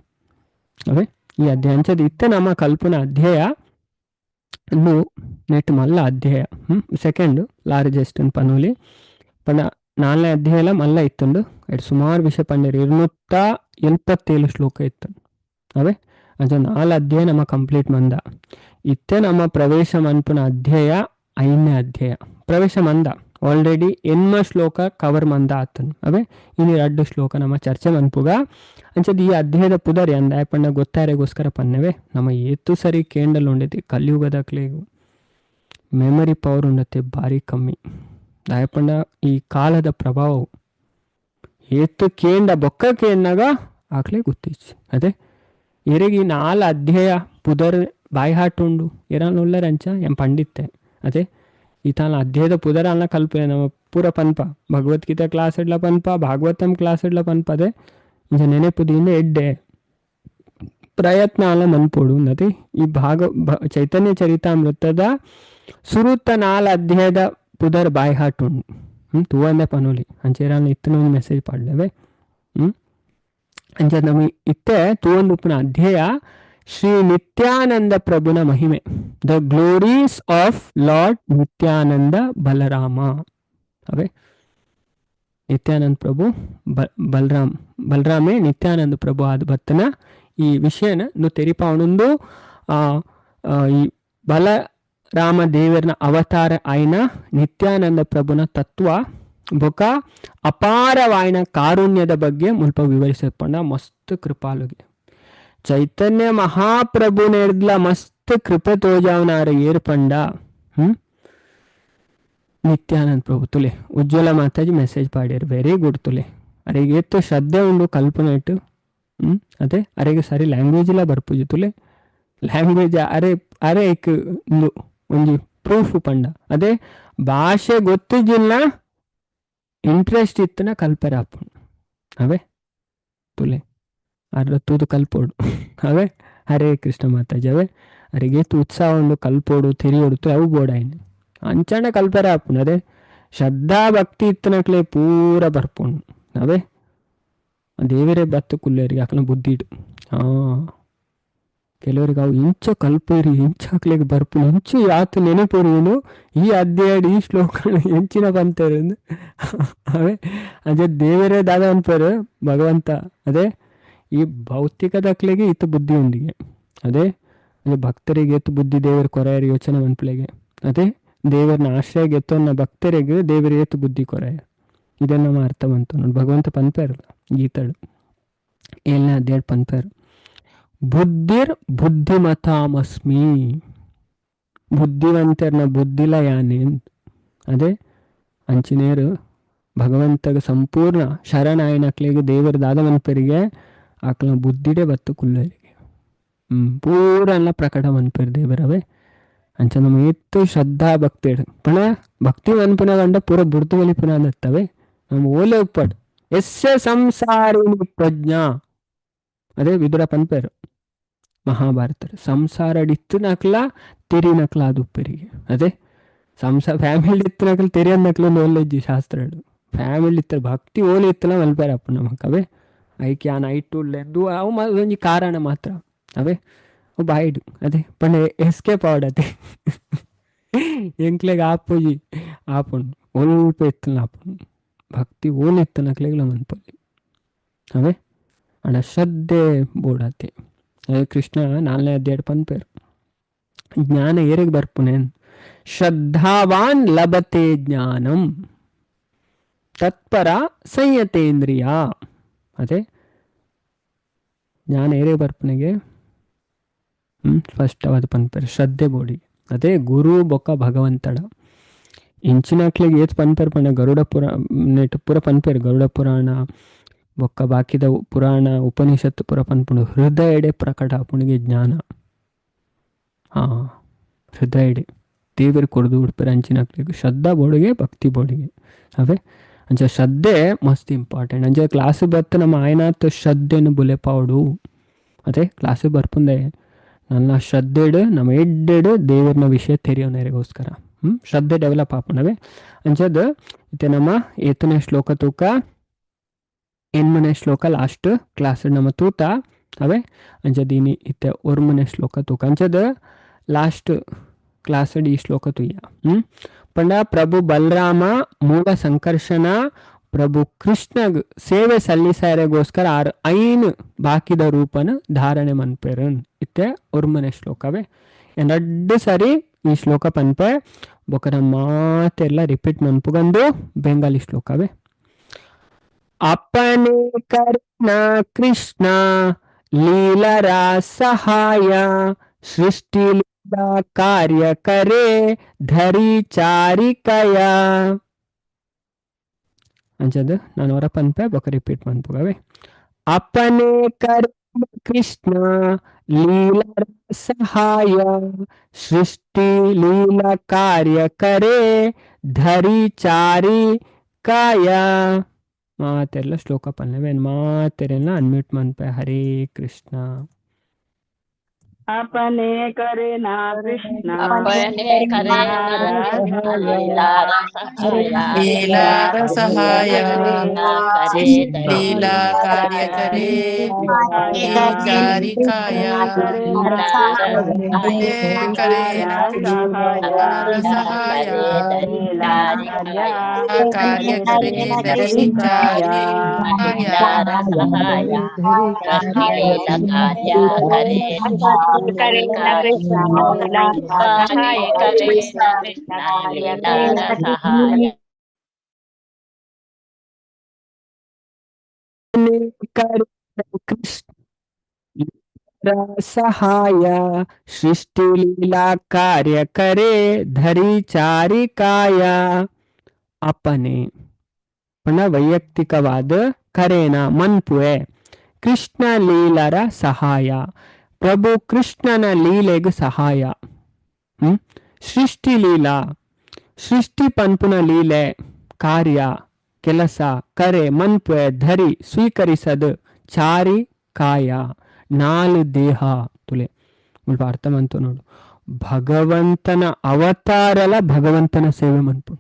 ಅವೇ ಈ ಅಧ್ಯಾಯ ಅಂಚದ ಇತ್ತ ನಮ್ಮ ಕಲ್ಪನಾ ಅಧ್ಯಾಯ ನೆಟ್ ಮಲ್ಲ ಅಧ್ಯಾಯ ಸೆಕೆಂಡ್ ಲಾರ್ಜೆಸ್ಟ್ ಅನ್ ಪನೋಲಿ ಪಂಡ 4ನೇ ಅಧ್ಯಾಯ ಮಲ್ಲ ಇತ್ತಂಡು ಎಡ್ ಸುಮಾರು ವಿಷಯ ಪಂಡರು 277 ಶ್ಲೋಕ ಇತ್ತು ಅವೇ ಅಂಚ 4 ಅಧ್ಯಾಯ ನಮ್ಮ ಕಂಪ್ಲೀಟ್ ಮಂದ ಇತ್ತೆ ನಮ್ಮ ಪ್ರವೇಶ ಮನ್ಪುನ ಅಧ್ಯಾಯ 5ನೇ ಅಧ್ಯಾಯ ಪ್ರವೇಶ ಮಂದ ಆಲ್ರೆಡಿ 8 ಶ್ಲೋಕ ಕವರ್ ಮಂದ ಆತನು ಅವೇ ಇನ್ನು 2 ಶ್ಲೋಕ ನಮ್ಮ ಚರ್ಚೆ ಮನ್ಪುಗ ಅಂಚದ ಈ ಅಧ್ಯಾಯದ ಪುದರಿ ಅಂದಾಯ ಪಂಡ ಗೊತ್ತಾರೆಗೋಸ್ಕರ ಪನ್ನವೇ ನಮ್ಮ ಏತು ಸರಿ ಕೇಂಡಲ್ ಉಂಡೈತಿ ಕಲಿಯುಗದಕ್ಲೇಗು ಮೆಮರಿ ಪವರ್ ಉಂಡತೆ ಭಾರಿ ಕಮ್ಮಿ ದಾಯಪಂಡ ಈ ಕಾಲದ ಪ್ರಭಾವವು ಏತು ಕೇಂಡ ಬೊಕ್ಕ ಕೇಂಡಾಗ ಆಕ್ಲೆ ಗೊತ್ತಿಚ್ಚು ಅದೇ ಎರೆಗಿ 4 ಅಧ್ಯಾಯ ಪುದರ್ ಬಾಯಿ ಹಾಟುಂಡು ಎರನುಳ್ಳರಂಚ ಎಂ ಪಂಡಿತ್ತೆ ಅದೇ ಈತಾನ ಅಧ್ಯಾಯದ ಪುದರ ಅನ್ನ ಕಲ್ಪನೆ ನಮ್ಮ ಪೂರ ಪನ್ಪ ಭಗವದ್ಗೀತಾ ಕ್ಲಾಸ್ ಇಡ್ಲ ಪನ್ಪ ಭಾಗವತಂ ಕ್ಲಾಸ್ ಇಡ್ಲ ಪನ್ಪ ಅದೇ ಇಂಚ ನೆನೆಪುದಿಂದ ಎಡ್ಡೆ ಪ್ರಯತ್ನ ಅಲ್ಲ ಮನ್ಪೋಡು ನದಿ ಈ ಚೈತನ್ಯ ಚರಿತಾಮೃತದ ಸುರುತ್ತ 4 ಅಧ್ಯಾಯದ ಪುದರ್ ಬಾಯಿ ಹಾಟುಂಡು ತೂವಂದೆ ಪನೋಲಿ ಅಂಚೇರಾನ ಇತ್ತನ ಒಂದು ಮೆಸೇಜ್ ಪಾಡ್ಲೇವೆ ಅಂಚ ನಮಗೆ ಇತ್ತೆ ತೂವೊಂದು ಉಪ್ಪನ ಅಧ್ಯಾಯ ಶ್ರೀ ನಿತ್ಯಾನಂದ ಪ್ರಭುನ ಮಹಿಮೆ the glories of Lord Nityananda Balarama ಅವೇ ನಿತ್ಯಾನಂದ ಪ್ರಭು ಬಲರಾಮೇ ನಿತ್ಯಾನಂದ ಪ್ರಭು ಆದ ಬತ್ತನ ಈ ವಿಷಯನ ತೆರಿಪಾವಣೊಂದು ಈ ಬಲರಾಮ ದೇವರನ ಅವತಾರ ಆಯ್ನ ನಿತ್ಯಾನಂದ ಪ್ರಭುನ ತತ್ವ ಬೊಕ ಅಪಾರವಾಯ್ನ ಕಾರುಣ್ಯದ ಬಗ್ಗೆ ಮುಲ್ಪ ವಿವರಿಸಪಂಡ ಮಸ್ತ್ ಕೃಪಾಲುಗೆ ಚೈತನ್ಯ ಮಹಾಪ್ರಭು ನೆರ್ದ್ಲ ಮಸ್ತ್ ಕೃಪೆ ತೋಜಾವನಾರ ಏರ್ಪಂಡ ನಿತ್ಯಾನಂದ ಪ್ರಭು ತುಲೆ ಉಜ್ವಲ ಮಾತಾಜಿ ಮೆಸೇಜ್ ಪಾಡ್ಯಾರ ವೆರಿ ಗುಡ್ ತುಲೆ ಅರೆಗೆ ಎತ್ತು ಶ್ರದ್ಧೆ ಉಂಡು ಕಲ್ಪನೆ ಇಟ್ಟು ಅದೇ ಅರೆಗೆ ಸರಿ ಲ್ಯಾಂಗ್ವೇಜ್ ಇಲ್ಲ ಬರ್ಪುಜು ತುಲೆ ಲ್ಯಾಂಗ್ವೇಜ್ ಅರೆ ಒಂಜಿ ಪ್ರೂಫ್ ಪಂಡ ಅದೇ ಭಾಷೆ ಗೊತ್ತಿಜಿಲ್ಲ ಇಂಟ್ರೆಸ್ಟ್ ಇತ್ತನ ಕಲ್ಪರೆ ಹಾಪುಂಡು ಅವೇ ತುಲೆ ಅರ್ಧ ತೂದು ಕಲ್ಪೋಡು ಅವೇ ಹರೇ ಕೃಷ್ಣ ಮಾತಾಜಿ ಅವೇ ಅರೆಗೆ ಉತ್ಸಾಹ ಉಂಡು ಕಲ್ಪೋಡು ತಿರಿಯೋಡು ಅವು ಬೋಡಾಯ್ನು ಅಂಚಂಡ ಕಲ್ಪರೆ ಹಾಪುಂಡು ಅದೇ ಶ್ರದ್ಧಾ ಭಕ್ತಿ ಇತ್ತನಕ್ಲೆ ಪೂರ ಬರ್ಪುಂಡು ಅವೇ ದೇವರೇ ಬತ್ತು ಕುಲ್ಲೇರಿಗೆ ಹಾಕನ ಬುದ್ಧಿಡು ಕೆಲವರಿಗೆ ಅವು ಇಂಚ ಕಲ್ಪೇರಿ ಇಂಚಾಕ್ಲಿಗೆ ಬರ್ಪುಂಡು ಇಂಚು ಯಾತು ನೆನಪುರಿಯುನು ಈ ಅಧ್ಯಾಯ ಈ ಶ್ಲೋಕಗಳು ಎಂಚಿನ ಬಂತಾರೆ ಅವೇ ಅದೇ ದೇವರೇ ದಾದ ಅನ್ಪರು ಭಗವಂತ ಅದೇ ಈ ಭೌತಿಕದಕ್ಲೆಗೆ ಇತ್ತು ಬುದ್ಧಿ ಉಂಡಿಗೆ ಅದೇ ಭಕ್ತರಿಗೆ ಎತ್ತು ಬುದ್ಧಿ ದೇವರ ಕೊರೆಯರು ಯೋಚನೆ ಮನ್ಪಲೆಗೆ ಅದೇ ದೇವರನ್ನ ಆಶ್ರಯ ಎತ್ತೋನ್ನ ಭಕ್ತರಿಗೆ ದೇವರ ಏತು ಬುದ್ಧಿ ಕೊರೆಯ ಇದನ್ನ ನಮ್ಮ ಅರ್ಥ ಬಂತು ನೋಡಿ ಭಗವಂತ ಪನ್ಪೇರಲ್ಲ ಗೀತಳು 7ನೇ ಅಧ್ಯಾಯ ಪನ್ಪೇರು ಬುದ್ಧಿರ್ ಬುದ್ಧಿಮತಾಮಸ್ಮಿ ಬುದ್ಧಿವಂತರ್ನ ಬುದ್ಧಿಲ ಯಾನೆ ಅದೇ ಅಂಚಿನೇರು ಭಗವಂತಗ ಸಂಪೂರ್ಣ ಶರಣಾಯನಕ್ಲಿಗೆ ದೇವರ ದಾದ ಮನ್ಪೇರಿಗೆ ಆಕಲ ಬುದ್ಧಿಡೆ ಬತ್ತು ಕುಲ್ಲರಿಗೆ ಪೂರ ಎಲ್ಲ ಪ್ರಕಟ ಮನ್ಪೇರು ದೇವರವೇ ಅಂಚ ನಮ್ಮ ಏತ್ತು ಶ್ರದ್ಧಾ ಭಕ್ತಿ ಪಣ ಭಕ್ತಿ ಮನ್ಪುನ ಗಂಡ ಪೂರ ಬುಡ್ದು ಮಲಿಪುನ ದತ್ತವೆ ನಮ್ಮ ಓಲೆ ಉಪ್ಪಡ್ ಎಸ್ಸೆ ಸಂಸಾರಿಣಿ ಪ್ರಜ್ಞಾ ಅದೇ ವಿದುರ ಪನ್ಪೇರು ಮಹಾಭಾರತ ಸಂಸಾರ ಇತ್ತು ನಕ್ಲ ತೆರಿ ನಕ್ಲ ಅದು ಉಪ್ಪರಿಗೆ ಅದೇ ಫ್ಯಾಮಿಲಿ ಇತ್ತು ನಕ್ಲ ತೆರಿ ಅನ್ನಕ್ಲ ನೋಲೆಜ್ಜಿ ಶಾಸ್ತ್ರ ಫ್ಯಾಮಿಲಿ ಇತ್ತ ಭಕ್ತಿ ಓಲೆ ಇತ್ತಲ್ಲ ಮಲ್ಪೇರ ಅಪ್ಪ ನಮಕ್ಕವೇ ಐಕೆ ಆನ್ ಐಟುಲ್ಲೆಂದು ಅವು ಒಂಜಿ ಕಾರಣ ಮಾತ್ರ ಅವೇ ಅವು ಬಾಯ್ಡು ಅದೇ ಪಂಡ ಎಸ್ಕೇಪ್ ಆವಡತೆ ಎಂಕ್ಲೆಗೆ ಆಪುಜಿ ಆಪುಂಡು ಒಲ್ಪ ಎತ್ತಲ ಆಪುಂಡು ಭಕ್ತಿ ಓಲೆ ಎತ್ತನಕ್ಲೆಗ್ಲ ಮನ್ಪಲ್ಲಿ ಅವೇ ಅಡ ಶ್ರದ್ಧೆ ಬೋಡತೆ ಅದೇ ಕೃಷ್ಣ 4ನೇ ಅಧ್ಯಾಯ ಪನ್ಪೇರು ಜ್ಞಾನ ಏರಿಗೆ ಬರ್ಪುನೇನ್ ಶ್ರದ್ಧಾವಾನ್ ಲಭತೆ ಜ್ಞಾನಂ ತತ್ಪರ ಸಂಯತೇಂದ್ರಿಯ ಅದೇ ಜ್ಞಾನ ಏರಿಗೆ ಬರ್ಪನೆಗೆ ಫಸ್ಟ್ ಅವತ್ತು ಪನ್ಪೇರು ಶ್ರದ್ಧೆ ಬೋಡಿ ಅದೇ ಗುರು ಬೊಕ್ಕ ಭಗವಂತಡ ಇಂಚಿನಕ್ಲಿಗೆ ಏತ್ ಪನ್ಪೇರು ಪಂಡ ಗರುಡ ನೆಟ್ ಪೂರ ಪನ್ಪೇರು ಗರುಡ ಪುರಾಣ ಬೊಕ್ಕ ಬಾಕಿದ ಪುರಾಣ ಉಪನಿಷತ್ತು ಪುರ ಪನ್ಪುಂಡು ಹೃದಯ ಎಡೆ ಪ್ರಕಟ ಆಪುಣಿಗೆ ಜ್ಞಾನ ಹೃದಯ ಎಡೆ ದೇವರು ಕೊಡ್ದು ಉಡ್ಪೇರು ಅಂಚಿನಕ್ಲಿಗೆ ಶ್ರದ್ಧಾ ಬೋಡಿಗೆ ಭಕ್ತಿ ಬೋಡಿಗೆ ಅವೇ ಅಂಚ ಶ್ರದ್ಧೆ ಮಸ್ತ್ ಇಂಪಾರ್ಟೆಂಟ್. ಅಂಚ ಕ್ಲಾಸ್ ಬತ್ತು ನಮ್ಮ ಆಯ್ನಾತ್ ಶ್ರದ್ಧೆನು ಬುಲೆಪಾವಡು ಅದೇ ಕ್ಲಾಸ್ ಬರ್ಪುಂದೆ ನನ್ನ ಶ್ರದ್ಧೆಡು ನಮ್ಮ ಎಡ್ಡೆಡು ದೇವರನ ವಿಷಯ ತೆರೆಯೋನೆರಿಗೋಸ್ಕರ ಶ್ರದ್ಧೆ ಡೆವಲಪ್ ಆಪುಂಡವೆ. ಅಂಚದ ಇತ್ತೆ ನಮ್ಮ ಏತನೇ ಶ್ಲೋಕ ತೂಕ 8ನೇ ಶ್ಲೋಕ ಲಾಸ್ಟ್ ಕ್ಲಾಸ್ ನಮ್ಮ ತೂತ ಅವೇ ಅಂಚದ ಇನಿ ಇತ್ತೆ 1ನೇ ಶ್ಲೋಕ ತೂಕ ಅಂಚದ ಲಾಸ್ಟ್ ಕ್ಲಾಸ್ ಈ ಶ್ಲೋಕ ತುಯ್ಯ ಪಂಡ ಪ್ರಭು ಬಲರಾಮ ಮೂಲ ಸಂಕರ್ಷಣ ಪ್ರಭು ಕೃಷ್ಣಗ್ ಸೇವೆ ಸಲ್ಲಿಸಾರೆಗೋಸ್ಕರ ಆರು ಐನ್ ಬಾಕಿದ ರೂಪನ ಧಾರಣೆ ಮನ್ಪೇರನ್ ಇತ್ತೆ 1ನೇ ಶ್ಲೋಕವೇ. ಎರಡು ಸರಿ ಈ ಶ್ಲೋಕ ಪನ್ಪೆ ಬೊಕರ ಮಾತೆಲ್ಲ ರಿಪೀಟ್ ಮನ್ಪುಗಂದು ಬೆಂಗಾಲಿ ಶ್ಲೋಕವೇ. अपने करना कृष्ण लीला सहाय सृष्टि लीला कार्य करे धरी चारिकया ಅಂಚದ ನಾನು ಹೊರ ಪನ್ಪೆ ಬೊಕ ರಿಪೀಟ್ ಮನ್ಪುಗವೆ. अपने करना कृष्ण लीला सहाय सृष्टि लीला कार्य करे धरी चारी ಕಾಯ ಮಾತೆಲ್ಲ ಶ್ಲೋಕ ಪಲ್ಲವೇನ್ ಮಾತೆರೆಲ್ಲ ಅನ್ಮ್ಯೂಟ್ ಮನ್ಪೆ. ಹರೇ ಕೃಷ್ಣ. अपने करे ना कृष्ण अपने करे ना कृष्ण लीला रसहाया लीला रसहाय लीला करे धरी लीला कार्य करे चारिकाया लीला रसहाया करे न कृष्ण रसहाय करे धरी चारिकाया कार्य करे धरी चारिकाया लीला रसहाया सृष्टि लीला कार्य करे सहाय करे न कृष्ण लीला रसहाय ಕೃಷ್ಣ ಸಹಾಯ ಸೃಷ್ಟಿ ಲೀಲಾ ಕಾರ್ಯ ಕರೆ ಧರಿ ಚಾರಿಕಾಯ. ಅಪ್ಪನೆ ಪುನ ವೈಯಕ್ತಿಕವಾದ ಕರೇನ ಮನ್ಪುವೆ ಕೃಷ್ಣ ಲೀಲರ ಸಹಾಯ ಪ್ರಭು ಕೃಷ್ಣನ ಲೀಲೆಗೆ ಸಹಾಯ. ಸೃಷ್ಟಿ ಲೀಲಾ ಸೃಷ್ಟಿ ಪನ್ಪುನ ಲೀಲೆ ಕಾರ್ಯ ಕೆಲಸ ಕರೆ ಮನ್ಪುವೆ ಧರಿ ಸ್ವೀಕರಿಸದು ಚಾರಿ ಕಾಯ 4 ದೇಹ ತುಲೆ ಮುಲ್ಪ ಅರ್ಥ ಮಂತು ನೋಡು. ಭಗವಂತನ ಅವತಾರಲ ಭಗವಂತನ ಸೇವೆ ಮನ್ಪು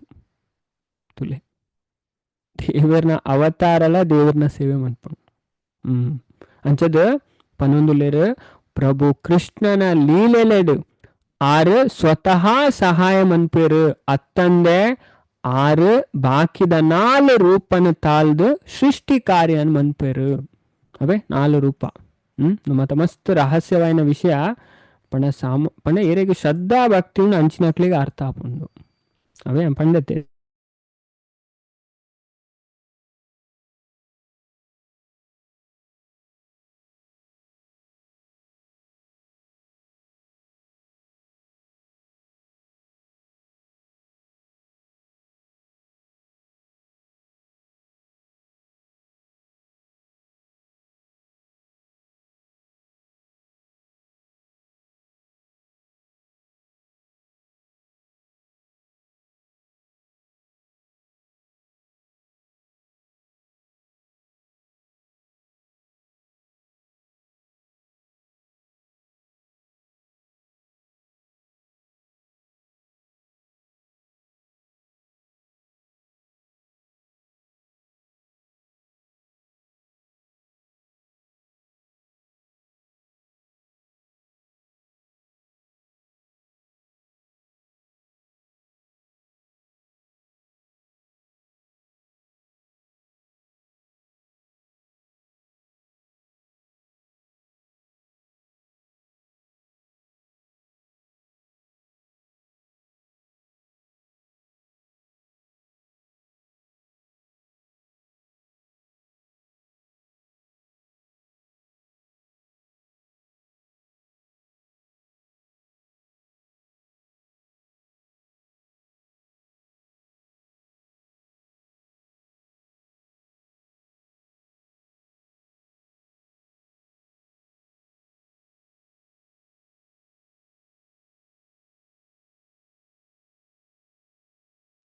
ತುಲೆ ದೇವರನ ಅವತಾರಲ ದೇವರನ ಸೇವೆ ಮನ್ಪು ಅಂಚದ ಪನ್ನೊಂದುಲೇರು ಪ್ರಭು ಕೃಷ್ಣನ ಲೀಲೆಲೆಡು ಆರು ಸ್ವತಃ ಸಹಾಯ ಮನ್ಪೇರು ಅತ್ತಂದೆ ಆರು ಬಾಕಿದ 4 ರೂಪನ ತಾಳ್ದು ಸೃಷ್ಟಿ ಕಾರ್ಯನ್ ಮನ್ಪೇರು ಅವೇ 4 ರೂಪ. ಮತ್ತೆ ಮಸ್ತ್ ರಹಸ್ಯವಾಯಿನ ವಿಷಯ ಪಣ ಏರೆಗೆ ಶ್ರದ್ಧಾ ಭಕ್ತಿ ಅಂಚಿನಕ್ಲಿಗೆ ಅರ್ಥ ಆಪುಂಡು ಅವೇ ಪಂಡತೆ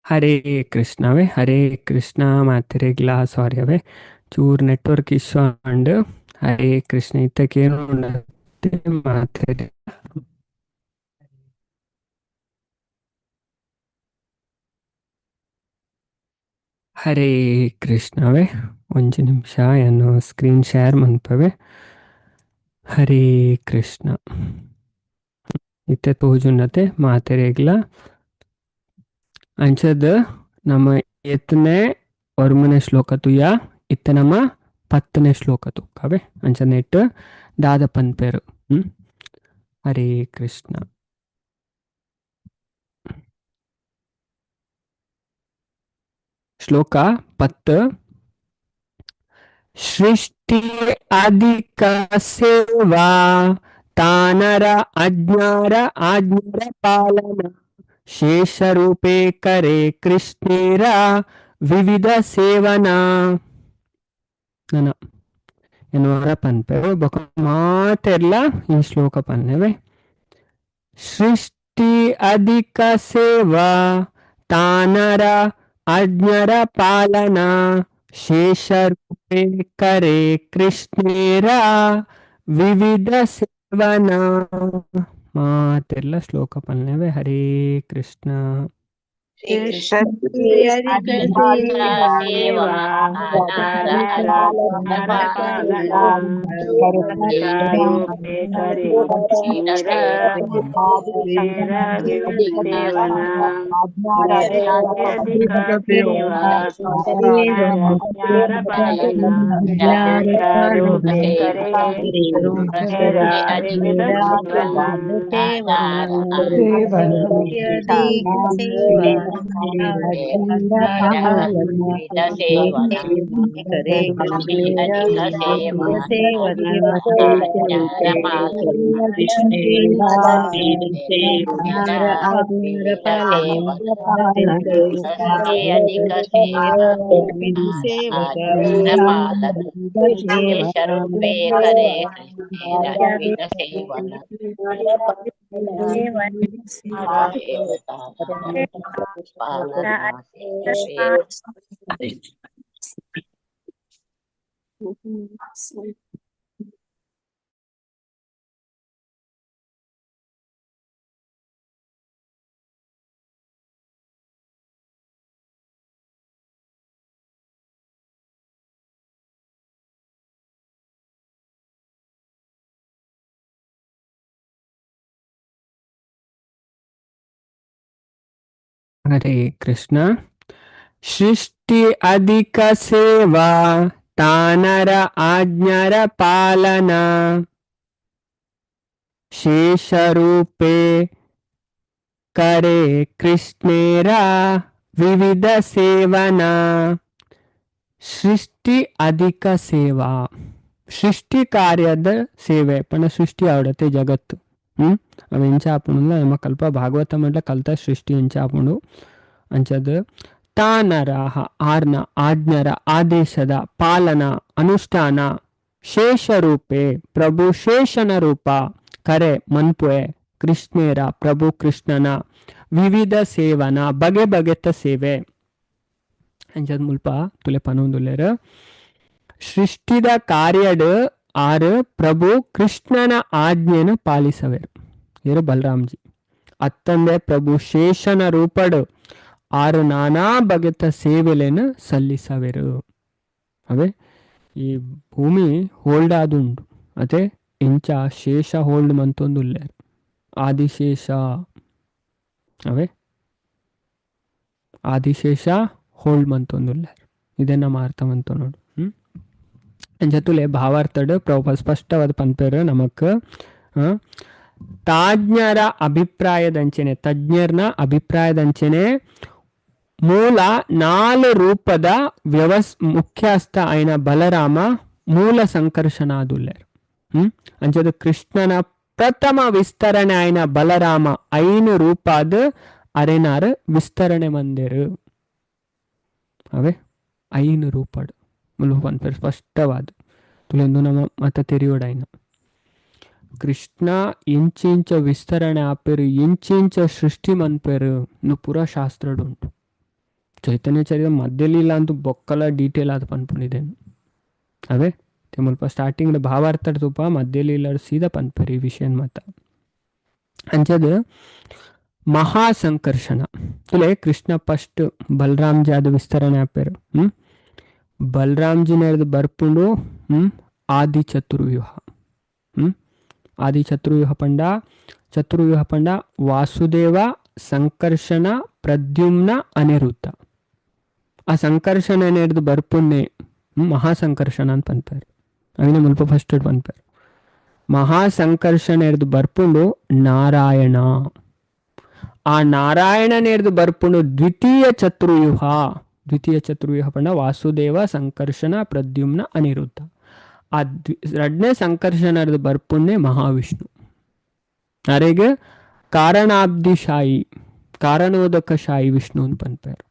ಹರೇ ಕೃಷ್ಣ ಅವೇ ಹರೇ ಕೃಷ್ಣ ಮಾತೆರೆಗ್ಲ ಸಾರಿ ಅವೇ ಚೂರ್ network issue and Hare Krishna ಇತ್ತಕ್ಕೇನು ಮಾತೆರೆ ಹರೇ ಕೃಷ್ಣವೇ ಒಂಜಿ ನಿಮಿಷ ಏನು ಸ್ಕ್ರೀನ್ ಶೇರ್ ಮನ್ಪವೆ ಹರೇ ಕೃಷ್ಣ ಇತ್ತೆ ತೋಜುನ್ನತೆ ಮಾತೆರೆಗ್ಲ ಅಂಚದ ನಮ್ಮ ಎತ್ತನೇ ಒರ್ಮನೆ ಶ್ಲೋಕ ತುಯ ಇತ್ತ ನಮ್ಮ 10ನೇ ಶ್ಲೋಕ ತುಕ್ಕವೆ ಅಂಚ ನೆಟ್ ದಾದ ಪನ್ಪೇರು ಹರೇ ಕೃಷ್ಣ ಶ್ಲೋಕ 10 ಸೃಷ್ಟಿ ಅಧಿಕ ಸೇವಾ ತಾನರ ಅಜ್ಞಾರ ಪಾಲನ ಶೇಷ ರೂಪೇ ಕರೆ ಕೃಷ್ಣೇರ ವಿವಿಧ ಸೇವನಾ ನನ ಎನ್ನುವರ ಪನ್ಪೆ ಬೊಕ ಮಾತೆರ್ಲ ಈ ಶ್ಲೋಕ ಪನ್ನೆವೆ ಸೃಷ್ಟಿ ಅಧಿಕ ಸೇವಾ ತಾನರ ಅಜ್ಞರ ಪಾಲನ ಶೇಷ ರೂಪೇ ಕರೆ ಕೃಷ್ಣೇರ ವಿವಿಧ ಸೇವನಾ ಮಾತೆರ್ಲ ಶ್ಲೋಕ ಪನ್ನೆವೆ ಹರೇ ಕೃಷ್ಣ ಹರೇ ಕೃಷ್ಣ ಸೃಷ್ಟಿ ಅಧಿಕ ಸೇವಾ ತಾನರ ಆಜ್ಞರ ಪಾಲನ ಶೇಷ ರೂಪೇ ಕರೆ ಕೃಷ್ಣೇರ ವಿವಿಧ ಸೇವನಾ ಸೃಷ್ಟಿ ಅಧಿಕ ಸೇವಾ ಸೃಷ್ಟಿ ಕಾರ್ಯದ ಸೇವೆ ಪಣ ಸೃಷ್ಟಿ आवडते ಜಗತ್ತು ಅವು ಎಂಚ ಆಪುಂಡುಲ ನಮ್ಮ ಕಲ್ಪ ಭಾಗವತ ಮಡ್ಲ ಕಲ್ತ ಸೃಷ್ಟಿ ಎಂಚ ಆಪುಂಡು ಅಂಚದ ತಾನರ ಆರ್ನ ಆಜ್ಞರ ಆದೇಶದ ಪಾಲನ ಅನುಷ್ಠಾನ ಶೇಷ ರೂಪೆ ಪ್ರಭು ಶೇಷನ ರೂಪ ಕರೆ ಮನ್ಪುವೆ ಕೃಷ್ಣೇರ ಪ್ರಭು ಕೃಷ್ಣನ ವಿವಿಧ ಸೇವನ ಬಗೆ ಬಗೆತ ಸೇವೆ ಅಂಚದ ಮುಲ್ಪ ತುಲೆ ಪನೊಂದುಲ್ಲೆರ ಸೃಷ್ಟಿದ ಕಾರ್ಯಡ್ ಆರು ಪ್ರಭು ಕೃಷ್ಣನ ಆಜ್ಞೆನ ಪಾಲಿಸವೇರು ಇರು ಬಲರಾಮ್ಜಿ ಅತ್ತಂದೆ ಪ್ರಭು ಶೇಷನ ರೂಪಡು ಆರು ನಾನಾ ಬಗೆತ ಸೇವೆಲೆನ ಸಲ್ಲಿಸವೇರು ಅವೇ ಈ ಭೂಮಿ ಹೋಲ್ಡ್ ಆದುಂಡು ಅದೇ ಇಂಚ ಶೇಷ ಹೋಲ್ಡ್ ಮಂತೊಂದುಲ್ಲೇರು ಆದಿಶೇಷ ಅವೇ ಆದಿಶೇಷ ಹೋಲ್ಡ್ ಮಂತೊಂದುಲ್ಲೇರು ಇದೇ ನಮ್ಮ ಅರ್ಥ ಮಂತ ನೋಡು ಜತುಲೆ ಭಾವಾರ್ಥಡ್ ಪ್ರಭು ಸ್ಪಷ್ಟವಾದ ಪಂಪೇರು ನಮಕ್ ತಜ್ಞರ ಅಭಿಪ್ರಾಯದಂಚೆನೆ ತಜ್ಞರ್ನ ಅಭಿಪ್ರಾಯದಂಚೆನೆ ಮೂಲ 4 ರೂಪದ ಮುಖ್ಯಸ್ಥ ಆಯ್ನ ಬಲರಾಮ ಮೂಲ ಸಂಕರ್ಷಣಾದುಲ್ಲೇರು ಅಂಚದ ಕೃಷ್ಣನ ಪ್ರಥಮ ವಿಸ್ತರಣೆ ಆಯ್ನ ಬಲರಾಮ 5 ರೂಪಾದ ಅರೆನಾರ ವಿಸ್ತರಣೆ ಮಂದಿರು ಅವೇ 5 ರೂಪಾಡು ಮುಲು ಪನ್ಪೇರು ಸ್ಪಷ್ಟವಾದ ತುಲೆಂದು ನಮ್ಮ ಮತ ತೆರಿಯೋಡಾಯ್ನ ಕೃಷ್ಣ ಇಂಚಿಂಚ ವಿಸ್ತರಣೆ ಆಪೇರು ಇಂಚಿಂಚ ಸೃಷ್ಟಿ ಮನ್ಪೇರು ಪೂರ ಶಾಸ್ತ್ರಡು ಉಂಟು ಚೈತನ್ಯ ಚರಿತ ಮಧ್ಯದಲ್ಲಿ ಇಲ್ಲ ಅಂತೂ ಬೊಕ್ಕಲ ಡೀಟೇಲ್ ಆದ ಪನ್ಪುಣಿದ್ದೇನೆ ಅವೇ ते ಮುಲ್ಪ ಸ್ಟಾರ್ಟಿಂಗ್ ಭಾವಾರ್ಥ ತುಪ್ಪ ಮಧ್ಯದಲ್ಲಿ ಇಲ್ಲ ಸೀದಾ ಪನ್ಪರಿ ಈ ವಿಷಯ ಮತ ಅಂಚದು ಮಹಾಸಂಕರ್ಷಣ ತುಲೆ ಕೃಷ್ಣ ಫಸ್ಟ್ ಬಲರಾಮ್ ಜಾದು ವಿಸ್ತರಣೆ ಆಪೇರು ಬಲರಾಮ್ಜಿನ ಬರ್ಪುಂಡು ಆದಿ ಚತುರ್ವ್ಯೂಹ ಆದಿ ಚತುರ್ವ್ಯೂಹ ಪಂಡ ವಾಸುದೇವ ಸಂಕರ್ಷಣ ಪ್ರದ್ಯುಮ್ನ ಅನಿರುದ್ಧ ಆ ಸಂಕರ್ಷಣ ಏನೇದು ಬರ್ಪುಣ್ಣೆ ಮಹಾಸಂಕರ್ಷಣ ಅಂತ ಪನ್ಪೇರು ಅವಿನ ಮುಲ್ಪ ಫಸ್ಟ್ ಪನ್ಪೇರು ಮಹಾಸಂಕರ್ಷಣ ಎರ್ದು ಬರ್ಪುಂಡು ನಾರಾಯಣ ಆ ನಾರಾಯಣನೇರ್ದು ಬರ್ಪುಂಡು ದ್ವಿತೀಯ ಚತುರ್ವ್ಯೂಹ ಪಂಡ ವಾಸುದೇವ ಸಂಕರ್ಷಣ ಪ್ರದ್ಯುಮ್ನ ಅನಿರುದ್ಧ ಆ ಎರಡನೇ ಸಂಕರ್ಷಣದ ಬರ್ಪುಣ್ಣೆ ಮಹಾವಿಷ್ಣು ಅರೆಗೆ ಕಾರಣಾಬ್ಧಿಶಾಯಿ ಕಾರಣೋದಕಶಾಯಿ ವಿಷ್ಣು ಅಂತ ಪನ್ಪೇರು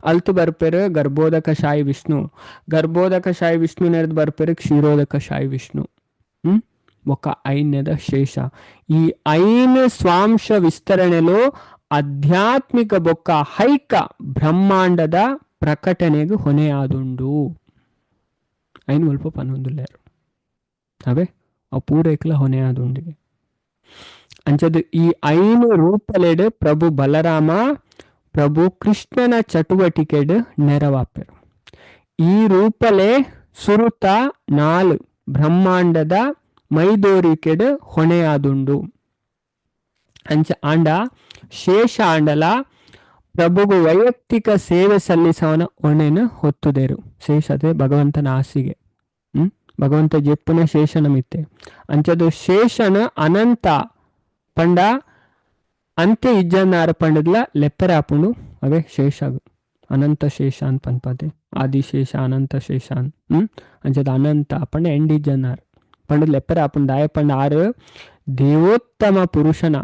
ಅಲ್ತು ಬರ್ಪೇರು ಗರ್ಭೋದಕಶಾಯಿ ವಿಷ್ಣು ನೆರೆದು ಬರ್ಪೇರು ಕ್ಷೀರೋದಕಶಾಯಿ ವಿಷ್ಣು ఒక ಐನ್ಯದ ಶೇಷ ಈ ಐನು ಸ್ವಾಂಶ ವಿಸ್ತರಣೆಲು ಆಧ್ಯಾತ್ಮಿಕ ಬೊಕ್ಕ ಹೈಕ ಬ್ರಹ್ಮಾಂಡದ ಪ್ರಕಟಣೆಗೆ ಹೊಣೆಯಾದುಂಡು ಐನು ಸ್ವಲ್ಪ ಪನ್ನೊಂದುಲ್ಲೇರು ಅವೇ ಆ ಪೂರೈಕಲ ಹೊಣೆಯಾದುಂಡಿಗೆ ಅಂಚದು ಈ ಐನು ರೂಪಲೆಡ್ ಪ್ರಭು ಬಲರಾಮ ಪ್ರಭು ಕೃಷ್ಣನ ಚಟುವಟಿಕೆಡ್ ನೆರವಾಪೆರು ಈ ರೂಪಲೆ ಸುರುತ 4 ಬ್ರಹ್ಮಾಂಡದ ಮೈದೋರಿಕೆಡ್ ಹೊಣೆಯಾದುಂಡು ಅಂಚ ಆಂಡ ಶೇಷ ಆಂಡಲ ಪ್ರಭುಗು ವೈಯಕ್ತಿಕ ಸೇವೆ ಸಲ್ಲಿಸವನ ಹೊಣೆನ ಹೊತ್ತುದೇರು ಶೇಷತೆ ಭಗವಂತನ ಆಸಿಗೆ ಭಗವಂತ ಜೆಪ್ಪುನ ಶೇಷನ ಮಿತ್ತೆ ಅಂಚದು ಶೇಷನ ಅನಂತ ಪಂಡ ಅಂತ್ಯ ಇಜ್ಜನ್ನಾರ ಪಂಡದ್ಲ ಲೆಪ್ಪರೆ ಆಪುಂಡು ಅವೇ ಶೇಷಗು ಅನಂತ ಶೇಷ ಅಂತ ಪನ್ಪದೆ ಆದಿಶೇಷ ಅನಂತ ಶೇಷ ಅಂಚದ ಅನಂತ ಪಂಡ ಎಂಡ್ ಇಜ್ಜನ್ನಾರ ಪಂಡದ್ ಲೆಪ್ಪರೆ ಆಪುಂಡು ದಾಯ ಪಂಡ ಆರು ದೇವೋತ್ತಮ ಪುರುಷನ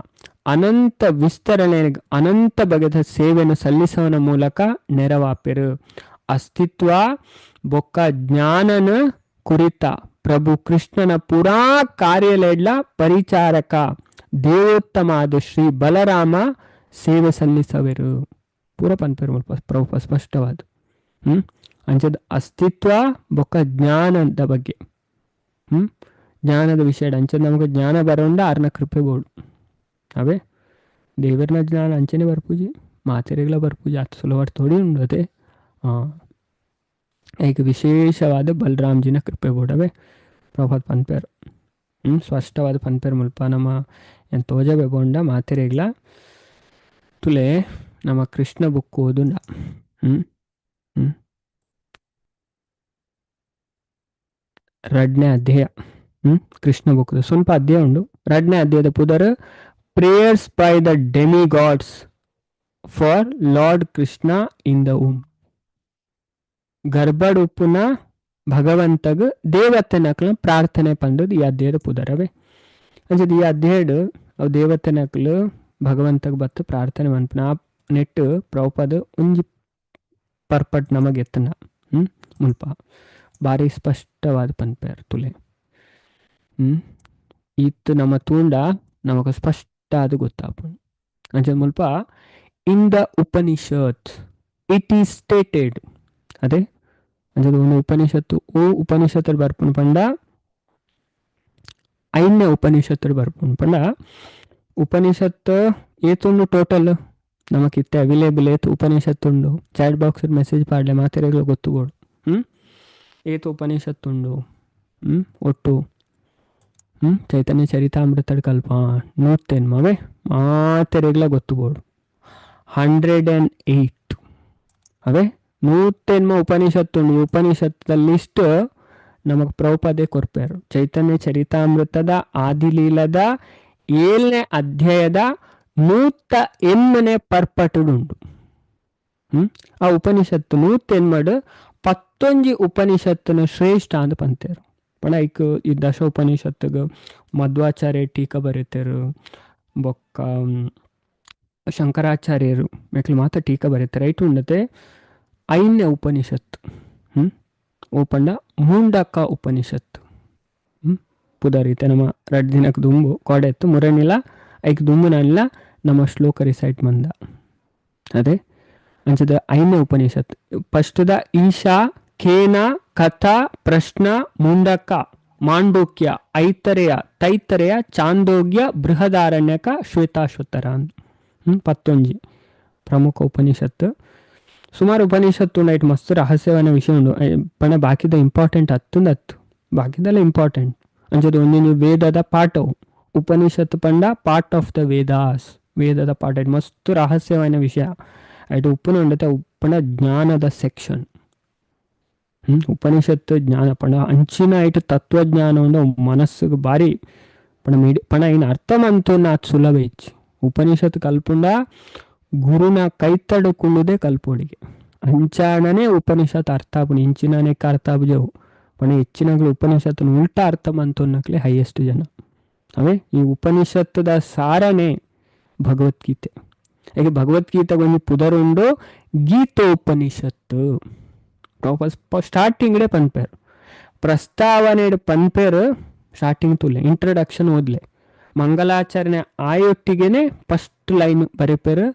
ಅನಂತ ವಿಸ್ತರಣೆ ಅನಂತ ಬಗೆದ ಸೇವೆಯನ್ನು ಸಲ್ಲಿಸುವನ ಮೂಲಕ ನೆರವಾಪೆರು ಅಸ್ತಿತ್ವ ಬೊಕ್ಕ ಜ್ಞಾನನ ಕುರಿತ ಪ್ರಭು ಕೃಷ್ಣನ ಪುರಾ ಕಾರ್ಯಲೆಡ್ಲ ಪರಿಚಾರಕ ದೇವೋತ್ತಮ ಆದ ಶ್ರೀ ಬಲರಾಮ ಸೇವೆ ಸಲ್ಲಿಸವೆರು ಪೂರ ಪನ್ಪೇರು ಪ್ರಭು ಸ್ಪಷ್ಟವಾದ ಅಂಚದ ಅಸ್ತಿತ್ವ ಬೊಕ್ಕ ಜ್ಞಾನದ ಬಗ್ಗೆ ಜ್ಞಾನದ ವಿಷಯ ಅಂಚದ ನಮಗೆ ಜ್ಞಾನ ಬರೋಂಡ ಆರ್ನ ಕೃಪೆ ಬೋಡು ಅವೇ ದೇವರನ ಜ್ಞಾನ ಅಂಚನೆ ಬರ್ಪೂಜಿ ಮಾತೆರೆಗಳ ಬರ್ಪೂಜಿ ಅತ್ತು ಸುಲಭ ಥೋಡಿ ಉಂಡದೆ ಈಗ ವಿಶೇಷವಾದ ಬಲರಾಮ್ಜಿನ ಕೃಪೆ ಬೋಡವೆ ಪ್ರಭಾತ್ ಪನ್ಪೇರು ಸ್ಪಷ್ಟವಾದ ಪನ್ಪೇರು ಮುಲ್ಪ ನಮ್ಮ ಏನು ತೋಜಬೆ ಬೋಂಡ ಮಾತೆರೆಗಳ ತುಲೆ ನಮ್ಮ ಕೃಷ್ಣ ಬುಕ್ ಓದುಂಡ ರಡ್ನೇ ಅಧ್ಯಾಯ ಕೃಷ್ಣ ಬುಕ್ ಸ್ವಲ್ಪ ಅಧ್ಯಾಯ ಉಂಡು ರಡ್ನೇ ಅಧ್ಯಾಯದ ಪುದರ್ prayers by the demigods for Lord Krishna in the womb ಗರ್ಭಡ್ ಉಪ್ಪುನ ಭಗವಂತಗ್ ದೇವತೆನಕ್ಲ ಪ್ರಾರ್ಥನೆ ಪಂಡದ್ ಈ ಅಧ್ಯಾಯದ ಪುದರವೇ ಅಂಚದ ಈ ಅಧ್ಯಾಯಡ್ ಅವು ದೇವತೆನಕ್ಲು ಭಗವಂತಗ್ ಬತ್ತು ಪ್ರಾರ್ಥನೆ ಮನ್ಪನ ಆ ನೆಟ್ ಪ್ರಭುಪಾದ ಒಂಜಿ ಪರ್ಪಟ್ ನಮಗೆ ಎತ್ತನ ಮುಲ್ಪ ಭಾರಿ ಸ್ಪಷ್ಟವಾದ ಪನ್ಪೇರ್ ತುಲೆ ಇತ್ತು ನಮ್ಮ ತೂಂಡ ನಮಗ ಸ್ಪಷ್ಟ ಅದು ಗೊತ್ತಾಪುಂಡು ಅಂಚದ ಮುಲ್ಪ in the Upanishad it is stated ಅದೇ ಅಂಚದ ಒಂದು ಉಪನಿಷತ್ತು ಬರ್ಪುಂಡು ಪಂಡ ಐನ್ಯ ಉಪನಿಷತ್ತು ಬರ್ಪುಂಡು ಪಂಡ ಉಪನಿಷತ್ ಏತುಂಡು ಟೋಟಲ್ ನಮಕಿತ್ತೆ ಅವೈಲೇಬಲ್ ಏತು ಉಪನಿಷತ್ತುಂಡು ಚಾಟ್ ಬಾಕ್ಸ್ ಮೆಸೇಜ್ ಪಾಡ್ಲೆ ಮಾತೆರೆಗಳು ಗೊತ್ತುಗೋಡು ಏತು ಉಪನಿಷತ್ತುಂಡು ಒಟ್ಟು ಚೈತನ್ಯ ಚರಿತಾಮೃತಡ್ ಕಲ್ಪ 110 ಮವೆ ಮಾತೆರೆಗಳ ಗೊತ್ತುಗೋಡು 108 ಅವೇ 110 ಉಪನಿಷತ್ತುಂಡು ಉಪನಿಷತ್ತದ ಲಿಸ್ಟ್ ನಮಗ್ ಪ್ರಭುಪಾದೆ ಕೊರ್ಪೇರು ಚೈತನ್ಯ ಚರಿತಾಮೃತದ ಆದಿಲೀಲದ 7ನೇ ಅಧ್ಯಾಯದ 108ನೇ ಪರ್ಪಟುಡುಂಡು ಆ ಉಪನಿಷತ್ತು 108 11 ಉಪನಿಷತ್ತನ ಶ್ರೇಷ್ಠ ಅಂತ ಪಂತೇರು ಪಣ ಐಕ್ ಈ ದಶ ಉಪನಿಷತ್ತಗ ಮಧ್ವಾಚಾರ್ಯ ಟೀಕಾ ಬರೀತೇರು ಬೊಕ್ಕ ಶಂಕರಾಚಾರ್ಯರು ಮೇಕ್ಲು ಮಾತ್ರ ಟೀಕಾ ಬರೀತಾರೆ ಐಟು ಉಂಡತೆ 5ನೇ ಉಪನಿಷತ್ತು ಓಪಂಡ ಮುಂಡಕ ಉಪನಿಷತ್ತು ಪುದರೀತೆ ನಮ್ಮ 2 ದಿನಕ್ಕೆ ದುಂಬು ಕೊಡೆತ್ತು ಮುರಣಿಲ್ಲ ಐಕ್ ದುಂಬುನಲ್ಲ ನಮ್ಮ ಶ್ಲೋಕ ರಿಸೈಟ್ ಮಂದ ಅದೇ ಅಂಚದ ಐದನೇ ಉಪನಿಷತ್ ಫಸ್ಟ್ದ ಈಶಾ, ಖೇನ, ಕಥಾ, ಪ್ರಶ್ನ, ಮುಂಡಕ, ಮಾಂಡೂಕ್ಯ, ಐತರೆಯ, ತೈತರೆಯ, ಚಾಂದೋಗ್ಯ, ಬೃಹದಾರಣ್ಯಕ, ಶ್ವೇತಾಶ್ವತರ ಅಂತ 11 ಪ್ರಮುಖ ಉಪನಿಷತ್ತು. ಸುಮಾರು ಉಪನಿಷತ್ತು ನೈಟ್ ಮಸ್ತ್ ರಹಸ್ಯವಾದ ವಿಷಯ ಉಂಡು. ಪಣ ಬಾಕಿದ ಇಂಪಾರ್ಟೆಂಟ್ ಹತ್ತು ಬಾಕಿದೆಲ್ಲ ಇಂಪಾರ್ಟೆಂಟ್ ಅಂಚದು ಒಂದಿನ ವೇದದ ಪಾಠವು ಉಪನಿಷತ್ತು ಪಂಡ ಪಾರ್ಟ್ ಆಫ್ ದ ವೇದಾಸ್, ವೇದದ ಪಾಠ ಮಸ್ತ್ ರಹಸ್ಯವಾದ ವಿಷಯ ಐಟು ಉಪ್ಪುನ ಉಂಡತೆ ಉಪ್ಪಣ ಜ್ಞಾನದ ಸೆಕ್ಷನ್. ಉಪನಿಷತ್ತು ಜ್ಞಾನ ಪಂಡ ಅಂಚಿನ ಐಟು ತತ್ವಜ್ಞಾನ ಉಂಡ ಮನಸ್ಸಿಗೆ ಭಾರಿ ಪಣ ಇನ್ನು ಅರ್ಥ ಮಂತು ಅದು ಸುಲಭ ಇಚ್ಚಿ. ಉಪನಿಷತ್ತು ಕಲ್ಪುಂಡ ಗುರುನ ಕೈತಡುಕೊಳ್ಳುವುದೇ ಕಲ್ಪೋಳಿಗೆ ಅಂಚಾಣನೇ ಉಪನಿಷತ್ ಅರ್ಥ ಆಪುಣಿ ಇಂಚಿನನೇಕ ಅರ್ಥ ಆಪುಜವು ಪಣ ಹೆಚ್ಚಿನಗಳು ಉಪನಿಷತ್ತನ್ನು ಉಲ್ಟಾ ಅರ್ಥ ಮಂತೋನ್ನಕ್ಲೆ ಹೈಯೆಸ್ಟ್ ಜನ ಅವೇ. ಈ ಉಪನಿಷತ್ತದ ಸಾರನೇ ಭಗವದ್ಗೀತೆ. ಯಾಕೆ ಭಗವದ್ಗೀತೆಗೆ ಒಂದು ಪುದರುಂಡು ಗೀತೋಪನಿಷತ್ತು ಸ್ಟಾರ್ಟಿಂಗ್ಡೆ ಪನ್ಪೇರು ಪ್ರಸ್ತಾವನೆ ಪನ್ಪೇರು ಸ್ಟಾರ್ಟಿಂಗ್ ತುಲೆ ಇಂಟ್ರಡಕ್ಷನ್ ಓದ್ಲೆ ಮಂಗಲಾಚರಣೆ ಆಯೊಟ್ಟಿಗೆನೆ ಫಸ್ಟ್ ಲೈನ್ ಬರೀಪೇರು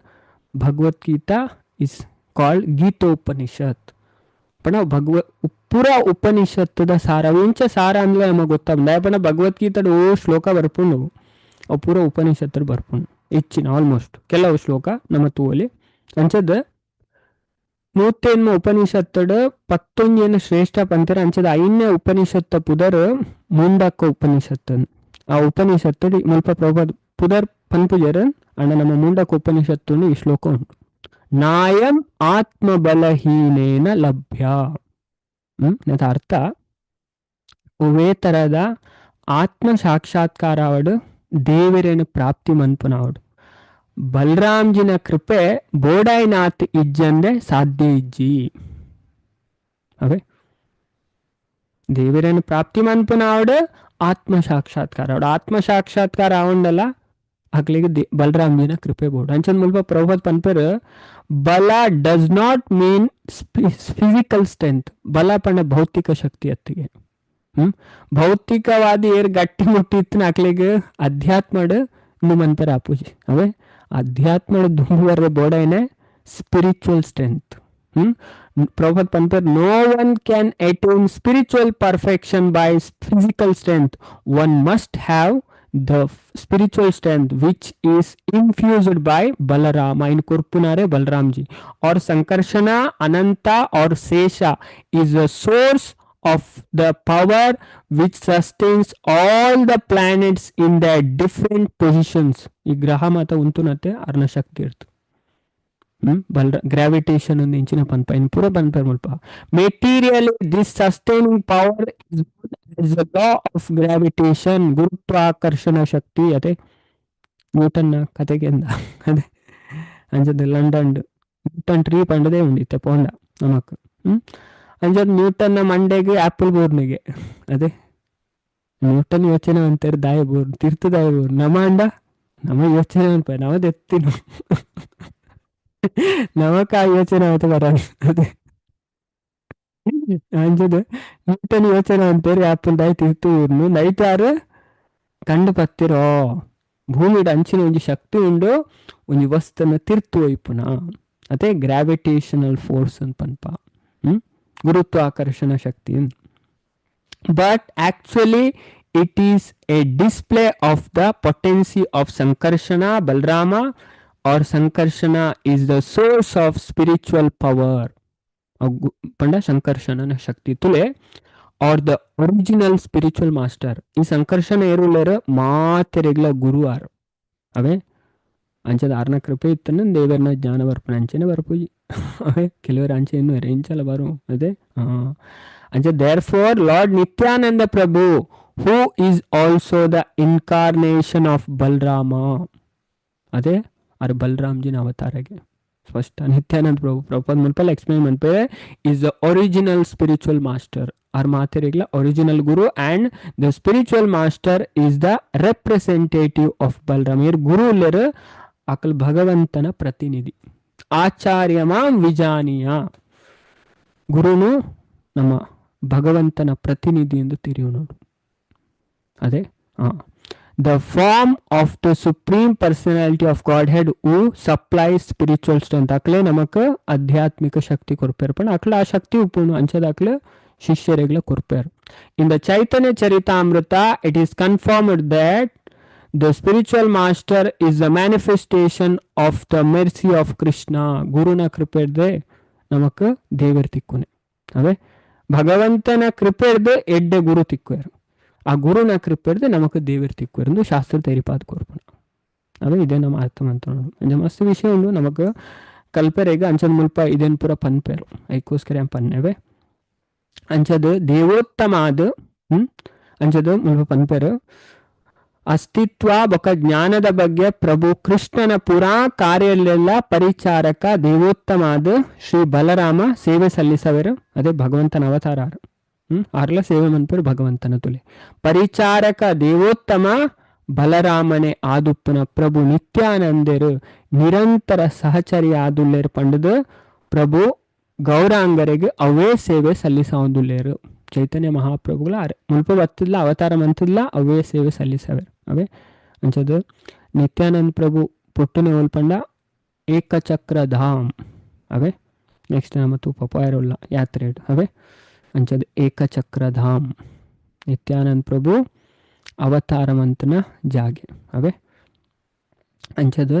ಭಗವದ್ಗೀತಾ ಇಸ್ ಕಾಲ್ಡ್ ಗೀತೋಪನಿಷತ್. ಪಣ ಪೂರ ಉಪನಿಷತ್ತದ ಸಾರ ಇಂಚ ಸಾರ ಅಂದ್ರೆ ನಮಗೆ ಗೊತ್ತಾಗ ಪಣ ಭಗವದ್ಗೀತದ ಶ್ಲೋಕ ಬರ್ಪುಂಡು ಅವು ಪೂರ ಉಪನಿಷತ್ತರು ಬರ್ಪುಂಡು ಹೆಚ್ಚಿನ ಆಲ್ಮೋಸ್ಟ್ ಕೆಲವು ಶ್ಲೋಕ ನಮ್ಮ ತೂವಲಿ ಅಂಚದ 108 ಉಪನಿಷತ್ತಡ 11 ಶ್ರೇಷ್ಠ ಪಂಥರ ಅಂಚದ 5ನೇ ಉಪನಿಷತ್ತ ಪುದರ್ ಮುಂಡಕ್ಕ ಉಪನಿಷತ್ತು. ಆ ಉಪನಿಷತ್ತು ಮುಲ್ಪ ಪ್ರಭಾದ ಪುದರ್ ಪನ್ಪುಜರ್ ಅಣ್ಣ ನಮ್ಮ ಮುಂಡಕ್ಕ ಉಪನಿಷತ್ತು ಈ ಶ್ಲೋಕ ಉಂಟು. ನಾಯಂ ಆತ್ಮಬಲಹೀನೇನ ಲಭ್ಯ. ಅದರ ಅರ್ಥ ಒವೇ ತರದ ಆತ್ಮ ಸಾಕ್ಷಾತ್ಕಾರ ಅವಡು ದೇವರೇನು ಪ್ರಾಪ್ತಿ ಮನ್ಪುನಾವಡು ಬಲರಾಮ್ಜಿನ ಕೃಪೆ ಬೋಡಾಯ್ನಾಥ್ ಇಜ್ಜಂದೆ ಸಾಧ್ಯ ಇಜ್ಜಿ. ಅವೇ ದೇವರೇನು ಪ್ರಾಪ್ತಿ ಮನ್ಪುನಾವಡು ಆತ್ಮ ಸಾಕ್ಷಾತ್ಕಾರ ಅವಡು ಆತ್ಮ ಸಾಕ್ಷಾತ್ಕಾರ ಅವೊಂಡಲ್ಲ ಆಗ್ಲಿಗೆ ಬಲರಾಮ್ಜಿನ ಕೃಪೆ ಬೋರ್ಡ್ ಅಂಚನ್ ಮುಲ್ಪ ಪ್ರಭುತ್ ಪನ್ಪೇರು ಬಲ does not mean physical strength. ಬಲ ಪಂಡ ಭೌತಿಕ ಶಕ್ತಿ ಅತ್ತಿಗೆ ಭೌತಿಕವಾದಿ ಏರ್ ಗಟ್ಟಿ ಮುಟ್ಟಿತ್ತು ಅಕ್ಲಿಗೆ ಅಧ್ಯಾತ್ಮಡ್ ಇನ್ನು ಮನ್ಪೇರ ಆಪೂಜಿ ಅವೇ ಅಧ್ಯಾತ್ಮಡ್ ದುಂಬುವರೆ ಬೋಡೇನೆ ಸ್ಪಿರಿಚುವಲ್ ಸ್ಟ್ರೆಂತ್. ಪ್ರಭುತ್ ಪನ್ಪೇರ್ no one can attain spiritual perfection by physical strength. One must have the spiritual strength which is infused by Balarama in Kurpunare Balramji or Sankarshana, Ananta or Sesha is the source of the power which sustains all the planets in their different positions. ಈ ಗ್ರಹ ಮಾತ ಉಂಟುನತ್ತೆ ಅರ್ಣ ಶಕ್ತಿ ಇರ್ತು ಗ್ರಾವಿಟೇಷನ್ ಒಂದು ಇಂಚಿನ ಪನ್ಪ ಇನ್ ಪೂರ ಪನ್ಪರ್ ಮುಲ್ಪ material this sustaining power is the law of gravitation ಗುರುತ್ವಾಕರ್ಷಣ ಶಕ್ತಿ. ಅದೇ ನ್ಯೂಟನ್ನ ಕತೆಗೆ ಅದೇ ಅಂಜದ ಲಂಡನ್ ನ್ಯೂಟನ್ ಟ್ರೀ ಪಂಡದೇ ಉಂಡಿತ್ತೆ ಪೋಂಡ ನಮಕ್ ಅಂಜದ ನ್ಯೂಟನ್ನ ಮಂಡೆಗೆ ಆಪಲ್ ಬೋರ್ನಿಗೆ ಅದೇ ನ್ಯೂಟನ್ ಯೋಚನೆ ಅಂತಾರೆ ದಾಯ ಬೋರ್ ತೀರ್ಥ ದಾಯ ಬೋರ್ ನಮ ಅಂಡ ನಮ ಯೋಚನೆ ಅನ್ಪ ನಾವದೆತ್ತಿನ ನಮಕ ಯೋಚನೆ ಆಯ್ತು ಬರ ಅದೇ ಅಂಜದ ನ್ಯೂಟನ್ ಯೋಚನೆ ಅಂತಾರೆ ಆಪಲ್ ದಾಯ ತೀರ್ಥ ಊರ್ನು ನೈಟ್ ಯಾರು ಕಂಡು ಪತ್ತಿರೋ ಭೂಮಿಡ ಅಂಚಿನ ಒಂಜಿ ಶಕ್ತಿ ಉಂಡು ಒಂಜಿ ವಸ್ತುನ ತಿರ್ತು ಒಯ್ಪುನ ಅದೇ ಗ್ರಾವಿಟೇಷನಲ್ ಫೋರ್ಸ್ ಅಂತ ಪನ್ಪ ಗುರುತ್ವಾಕರ್ಷಣ ಶಕ್ತಿ. But actually it is a display of the potency of Sankarshana Balrama or Sankarshana is the source of spiritual power. Panda Sankarshana Shakti Tule or the original spiritual master. ಈ ಸಂಕರ್ಷಣ ಏರುಲರ ಮಾತೆ ರೆಗ್ಲ ಗುರು ಆರು ಅವೇ ಅಂಚದ ಆರ್ನ ಕೃಪೆ ಇತ್ತನ ದೇವರನ ಜ್ಞಾನ ಬರ್ಪನ ಅಂಚೆನೆ ಬರ್ಪೂಜಿ ಅವೇ ಕೆಲವರು ಅಂಚೆ ಇನ್ನು ರೇಂಚಲ್ಲ ಬರು ಅದೇ ಅಂಚೆ therefore Lord Nityananda Prabhu who is also the incarnation of Balrama ಅದೇ ಅರ್ ಬಲರಾಮ್ಜಿನ ಅವತಾರಗೆ ಸ್ಪಷ್ಟ ನಿತ್ಯಾನಂದ ಪ್ರಭು ಪ್ರಭುಪಾದ ಮುಲ್ಪಲ್ ಎಕ್ಸ್ಪ್ಲೇನ್ ಮಾಡ್ತಾರೆ is the original spiritual master. our ಮಾತೆರಿಗ್ಲ original guru and the spiritual master is the representative of Balram. ಇರ್ ಗುರು ಇಲ್ಲರ ಅಕಲ್ ಭಗವಂತನ ಪ್ರತಿನಿಧಿ. ಆಚಾರ್ಯಮಾಂ ವಿಜಾನೀಯ ಗುರುನು ನಮ್ಮ ಭಗವಂತನ ಪ್ರತಿನಿಧಿ ಎಂದು ತಿಳಿಯು ನೋಡು ಅದೇ the form of the supreme personality of Godhead who supplies spiritual strength. अकले नमक आध्यात्मिक शक्ति कोरपेर पण अकला आ शक्ति उपूर्ण अंचद अकले शिष्यरेगला कोरपेर. In the Chaitanya Charitamrita it is confirmed that the spiritual master is the manifestation of the mercy of Krishna. ಗುರುನ ಕೃಪೆರ್ದೆ ನಮಕ ದೇವರ ತಿಕ್ಕುನೆ. ಅವೇ ಭಗವಂತನ ಕೃಪೆರ್ದೆ ಎಡ್ಡೆ ಗುರು ತಿಕ್ಕುವರು. ಆ ಗುರುನ ಕೃಪೆರ್ದೆ ನಮಕ ದೇವರ ತಿಕ್ಕುವರು ಎಂದು ಶಾಸ್ತ್ರ ತೇರಿಪಾದ ಕೋರ್ಪಣ. ಅವೇ ಇದೇ ನಮ್ಮ ಅರ್ಥ ಅಂತ ನೋಡು. ಅಂಜ ಮಸ್ತ್ ವಿಷಯ ಉಂಡು ನಮಕ ಕಲ್ಪೆರೆಗ ಅಂಚದ ಮುಲ್ಪ ಇದೇನು ಪೂರ ಪನ್ಪೇರು ಐಕೋಸ್ಕರ ಪನ್ನೆವೆ ಅಂಚದ ದೇವೋತ್ತಮಾದ ಅಂಚದ ಮುಲ್ಪ ಪನ್ಪೇರು ಅಸ್ತಿತ್ವ ಬೊಕ ಜ್ಞಾನದ ಬಗ್ಗೆ ಪ್ರಭು ಕೃಷ್ಣನ ಪುರಾ ಕಾರ್ಯಲ್ಲೆಲ್ಲ ಪರಿಚಾರಕ ದೇವೋತ್ತಮಾದ ಶ್ರೀ ಬಲರಾಮ ಸೇವೆ ಸಲ್ಲಿಸವರು. ಅದೇ ಭಗವಂತನ ಅವತಾರ ಆರ್ಲ ಸೇವೆ ಮನ್ಪೇರು ಭಗವಂತನ ತುಲೆ. ಪರಿಚಾರಕ ದೇವೋತ್ತಮ ಬಲರಾಮನೆ ಆದುಪ್ಪನ ಪ್ರಭು ನಿತ್ಯಾನಂದರು ನಿರಂತರ ಸಹಚರಿ ಆದುಲ್ಲೇರು ಪಂಡದು ಪ್ರಭು ಗೌರಾಂಗರಿಗೆ ಅವೇ ಸೇವೆ ಸಲ್ಲಿಸೋದುಲ್ಲೇರು. ಚೈತನ್ಯ ಮಹಾಪ್ರಭುಗಳ ಮುಲ್ಪ ಬತ್ತಿಲ್ಲ ಅವತಾರ ಮಂತಿಲ್ಲ ಅವೇ ಸೇವೆ ಸಲ್ಲಿಸವೆ. ಅವೇ ಅಂಚದು ನಿತ್ಯಾನಂದ ಪ್ರಭು ಪುಟ್ಟನೆ ಒಲ್ಪಂಡ ಏಕಚಕ್ರ ಧಾಮ್. ಅವೇ ನೆಕ್ಸ್ಟ್ ಮತ್ತು ಪಪಾಯರುಲ್ಲ ಯಾತ್ರೆ ಅವೇ ಅಂಚದು ಏಕಚಕ್ರ ಧಾಮ್ ನಿತ್ಯಾನಂದ ಪ್ರಭು ಅವತಾರವಂತನ ಜಾಗೆ. ಅವೇ ಅಂಚದು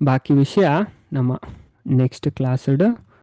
ಬಾಕಿ ವಿಷಯ ನಮ್ಮ ನೆಕ್ಸ್ಟ್ ಕ್ಲಾಸ್